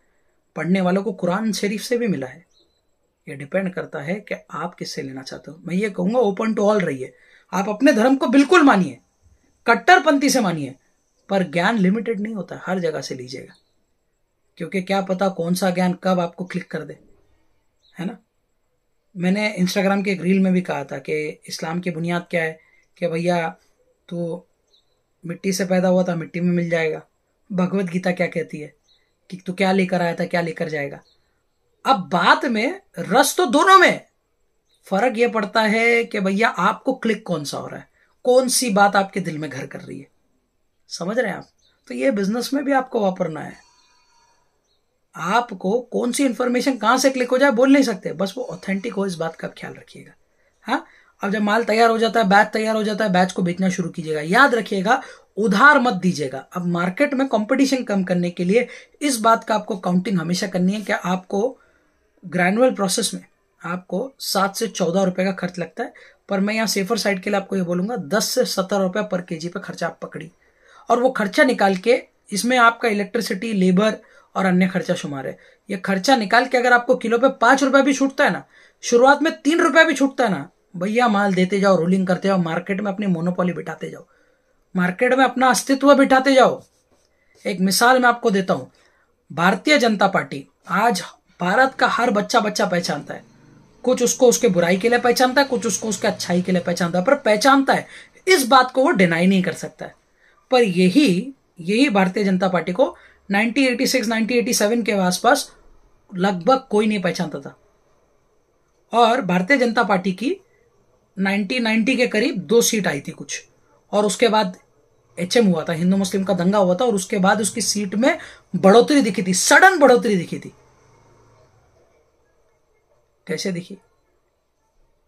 पढ़ने वालों को कुरान शरीफ से भी मिला है। ये डिपेंड करता है कि आप किससे लेना चाहते हो। मैं ये कहूंगा ओपन टू ऑल रहिए, आप अपने धर्म को बिल्कुल मानिए, कट्टरपंथी से मानिए, पर ज्ञान लिमिटेड नहीं होता, हर जगह से लीजिएगा, क्योंकि क्या पता कौन सा ज्ञान कब आपको क्लिक कर दे, है ना? मैंने इंस्टाग्राम के एक रील में भी कहा था कि इस्लाम की बुनियाद क्या है, कि भैया तो मिट्टी से पैदा हुआ था, मिट्टी में मिल जाएगा। भगवत गीता क्या कहती है कि तू क्या लेकर आया था, क्या लेकर जाएगा। अब बात में रस तो दोनों में, फर्क यह पड़ता है कि भैया आपको क्लिक कौन सा हो रहा है, कौन सी बात आपके दिल में घर कर रही है, समझ रहे हैं आप? तो ये बिजनेस में भी आपको वापरना है। आपको कौन सी इंफॉर्मेशन कहां से क्लिक हो जाए बोल नहीं सकते, बस वो ऑथेंटिक हो, इस बात का ख्याल रखिएगा। हाँ, अब जब माल तैयार हो जाता है, बैच तैयार हो जाता है, बैच को बेचना शुरू कीजिएगा। याद रखिएगा, उधार मत दीजिएगा। अब मार्केट में कंपटीशन कम करने के लिए इस बात का आपको काउंटिंग हमेशा करनी है कि आपको ग्रैनुअल प्रोसेस में आपको 7 से 14 रुपए का खर्च लगता है, पर मैं यहाँ सेफर साइड के लिए आपको ये बोलूंगा 10 से 17 रुपए पर केजी पे खर्चा आप पकड़ी, और वो खर्चा निकाल के इसमें आपका इलेक्ट्रिसिटी, लेबर और अन्य खर्चा शुमार है। ये खर्चा निकाल के अगर आपको किलो पे 5 रुपए भी छूटता है ना, शुरुआत में 3 रुपए भी छूटता है ना, भैया माल देते जाओ, रोलिंग करते जाओ, मार्केट में अपनी मोनोपोली बिठाते जाओ, मार्केट में अपना अस्तित्व बिठाते जाओ। एक मिसाल मैं आपको देता हूं, भारतीय जनता पार्टी आज भारत का हर बच्चा पहचानता है। कुछ उसको उसके बुराई के लिए पहचानता है, कुछ उसको उसके अच्छाई के लिए पहचानता है, पर पहचानता है, इस बात को वो डिनाई नहीं कर सकता है। पर यही भारतीय जनता पार्टी को 1986 1987 के आसपास लगभग कोई नहीं पहचानता था, और भारतीय जनता पार्टी की 1990 के करीब 2 सीट आई थी कुछ, और उसके बाद HM हुआ था, हिंदू मुस्लिम का दंगा हुआ था, और उसके बाद उसकी सीट में बढ़ोतरी दिखी थी, सडन बढ़ोतरी दिखी थी। कैसे दिखी,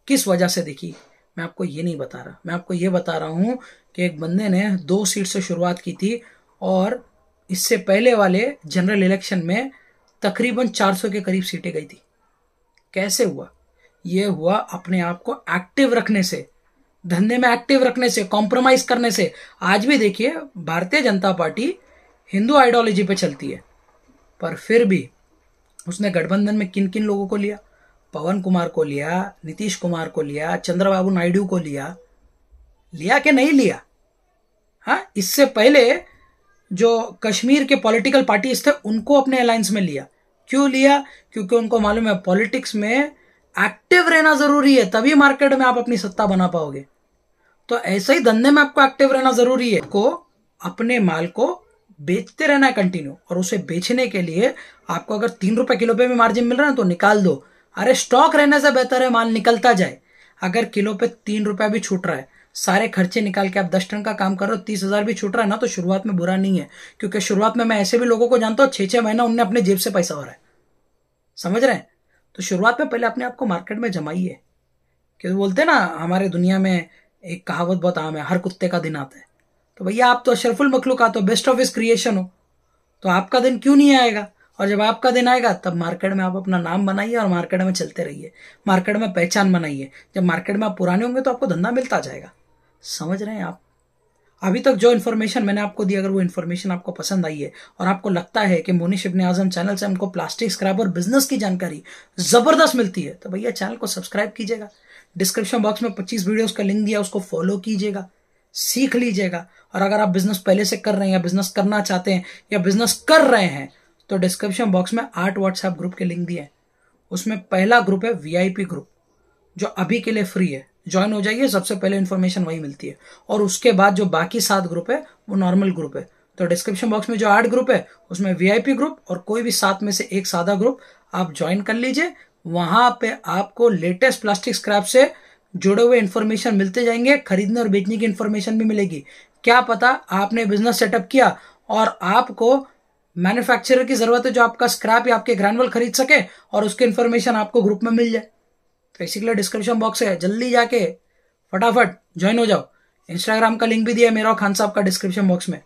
किस वजह से दिखी, मैं आपको ये नहीं बता रहा। मैं आपको ये बता रहा हूं कि एक बंदे ने 2 सीट से शुरुआत की थी, और इससे पहले वाले जनरल इलेक्शन में तकरीबन 400 के करीब सीटें गई थी। कैसे हुआ? यह हुआ अपने आप को एक्टिव रखने से, धंधे में एक्टिव रखने से, कॉम्प्रोमाइज करने से। आज भी देखिए, भारतीय जनता पार्टी हिंदू आइडियोलॉजी पे चलती है, पर फिर भी उसने गठबंधन में किन किन लोगों को लिया? पवन कुमार को लिया, नीतीश कुमार को लिया, चंद्रबाबू नायडू को लिया कि नहीं लिया? हाँ, इससे पहले जो कश्मीर के पॉलिटिकल पार्टीज थे उनको अपने अलायंस में लिया। क्यों लिया? क्योंकि उनको मालूम है पॉलिटिक्स में एक्टिव रहना जरूरी है, तभी मार्केट में आप अपनी सत्ता बना पाओगे। तो ऐसे ही धंधे में आपको एक्टिव रहना जरूरी है। को अपने माल को बेचते रहना है कंटिन्यू, और उसे बेचने के लिए आपको अगर 3 रुपए किलो पे भी मार्जिन मिल रहा है तो निकाल दो। अरे स्टॉक रहने से बेहतर है माल निकलता जाए। अगर किलो पे 3 रुपया भी छूट रहा है, सारे खर्चे निकाल के आप 10 टन का काम कर रहे हो, 30,000 भी छूट रहा है ना, तो शुरुआत में बुरा नहीं है। क्योंकि शुरुआत में मैं ऐसे भी लोगों को जानता हूं 6-6 महीना उनने अपने जेब से पैसा हो रहा है। समझ रहे हैं? तो शुरुआत में पहले अपने आप को मार्केट में जमाइए। क्योंकि बोलते हैं ना, हमारे दुनिया में एक कहावत बहुत आम है, हर कुत्ते का दिन आता है। तो भैया आप तो अशरफुल मखलूकात हो, बेस्ट ऑफ हिज क्रिएशन हो, तो आपका दिन क्यों नहीं आएगा? और जब आपका दिन आएगा तब मार्केट में आप अपना नाम बनाइए और मार्केट में चलते रहिए, मार्केट में पहचान बनाइए। जब मार्केट में आप पुराने होंगे तो आपको धंधा मिलता जाएगा। समझ रहे हैं आप? अभी तक जो इन्फॉर्मेशन मैंने आपको दी, अगर वो इन्फॉर्मेशन आपको पसंद आई है और आपको लगता है कि मोनिश इब्ने आजम चैनल से हमको प्लास्टिक स्क्रैप और बिजनेस की जानकारी जबरदस्त मिलती है, तो भैया चैनल को सब्सक्राइब कीजिएगा। डिस्क्रिप्शन बॉक्स में 25 वीडियोस का लिंक दिया, उसको फॉलो कीजिएगा, सीख लीजिएगा। और अगर आप बिजनेस पहले से कर रहे हैं या बिजनेस करना चाहते हैं या बिजनेस कर रहे हैं, तो डिस्क्रिप्शन बॉक्स में 8 व्हाट्सएप ग्रुप के लिंक दिए हैं। उसमें पहला ग्रुप है VIP ग्रुप, जो अभी के लिए फ्री है, ज्वाइन हो जाइए, सबसे पहले इन्फॉर्मेशन वही मिलती है। और उसके बाद जो बाकी 7 ग्रुप है वो नॉर्मल ग्रुप है। तो डिस्क्रिप्शन बॉक्स में जो 8 ग्रुप है उसमें VIP ग्रुप और कोई भी 7 में से एक सादा ग्रुप आप ज्वाइन कर लीजिए। वहां पे आपको लेटेस्ट प्लास्टिक स्क्रैप से जुड़े हुए इन्फॉर्मेशन मिलते जाएंगे, खरीदने और बेचने की इन्फॉर्मेशन भी मिलेगी। क्या पता आपने बिजनेस सेटअप किया और आपको मैन्युफैक्चरर की जरूरत है जो आपका स्क्रैप या आपके ग्रैनुअल खरीद सके, और उसकी इन्फॉर्मेशन आपको ग्रुप में मिल जाए। तो इसी के लिए डिस्क्रिप्शन बॉक्स है, जल्दी जाके फटाफट ज्वाइन हो जाओ। इंस्टाग्राम का लिंक भी दिया है मेरा और खान साहब का डिस्क्रिप्शन बॉक्स में,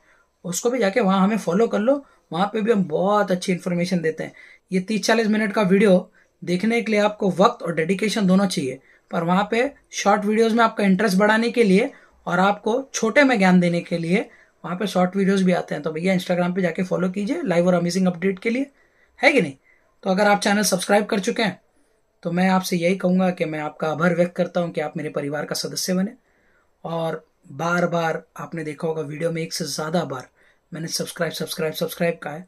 उसको भी जाके वहां हमें फॉलो कर लो। वहां पे भी हम बहुत अच्छी इन्फॉर्मेशन देते हैं। ये 30-40 मिनट का वीडियो देखने के लिए आपको वक्त और डेडिकेशन दोनों चाहिए, पर वहां पे शॉर्ट वीडियोज में आपका इंटरेस्ट बढ़ाने के लिए और आपको छोटे में ज्ञान देने के लिए वहां पे शॉर्ट वीडियोस भी आते हैं। तो भैया इंस्टाग्राम पे जाके फॉलो कीजिए लाइव और अमेजिंग अपडेट के लिए, है कि नहीं? तो अगर आप चैनल सब्सक्राइब कर चुके हैं तो मैं आपसे यही कहूंगा कि मैं आपका आभार व्यक्त करता हूं कि आप मेरे परिवार का सदस्य बने। और बार बार आपने देखा होगा वीडियो में 1 से ज्यादा बार मैंने सब्सक्राइब कहा है,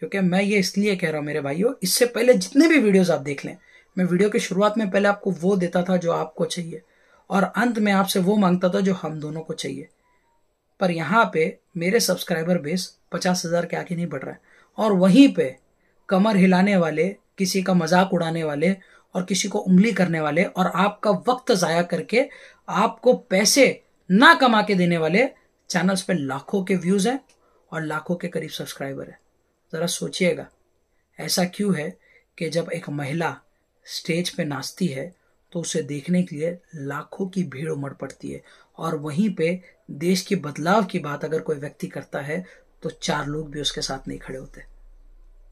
क्योंकि मैं ये इसलिए कह रहा हूं मेरे भाइयों, इससे पहले जितने भी वीडियोस आप देख लें, मैं वीडियो की शुरुआत में पहले आपको वो देता था जो आपको चाहिए, और अंत में आपसे वो मांगता था जो हम दोनों को चाहिए। पर यहाँ पे मेरे सब्सक्राइबर बेस 50,000 के आगे नहीं बढ़ रहा है, और वहीं पे कमर हिलाने वाले, किसी का मजाक उड़ाने वाले और किसी को उंगली करने वाले और आपका वक्त जाया करके आपको पैसे ना कमा के देने वाले चैनल्स पे लाखों के व्यूज हैं और लाखों के करीब सब्सक्राइबर है। जरा सोचिएगा, ऐसा क्यों है कि जब एक महिला स्टेज पे नाचती है तो उसे देखने के लिए लाखों की भीड़ उमड़ पड़ती है, और वहीं पे देश के बदलाव की बात अगर कोई व्यक्ति करता है तो 4 लोग भी उसके साथ नहीं खड़े होते।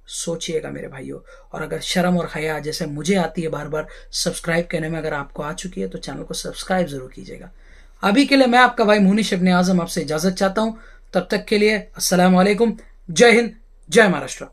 सोचिएगा मेरे भाइयों। और अगर शर्म और हया जैसे मुझे आती है बार बार सब्सक्राइब करने में, अगर आपको आ चुकी है तो चैनल को सब्सक्राइब जरूर कीजिएगा। अभी के लिए मैं आपका भाई मुनीश इब्ने आजम आपसे इजाजत चाहता हूं। तब तक के लिए अस्सलाम वालेकुम, जय हिंद, जय महाराष्ट्र।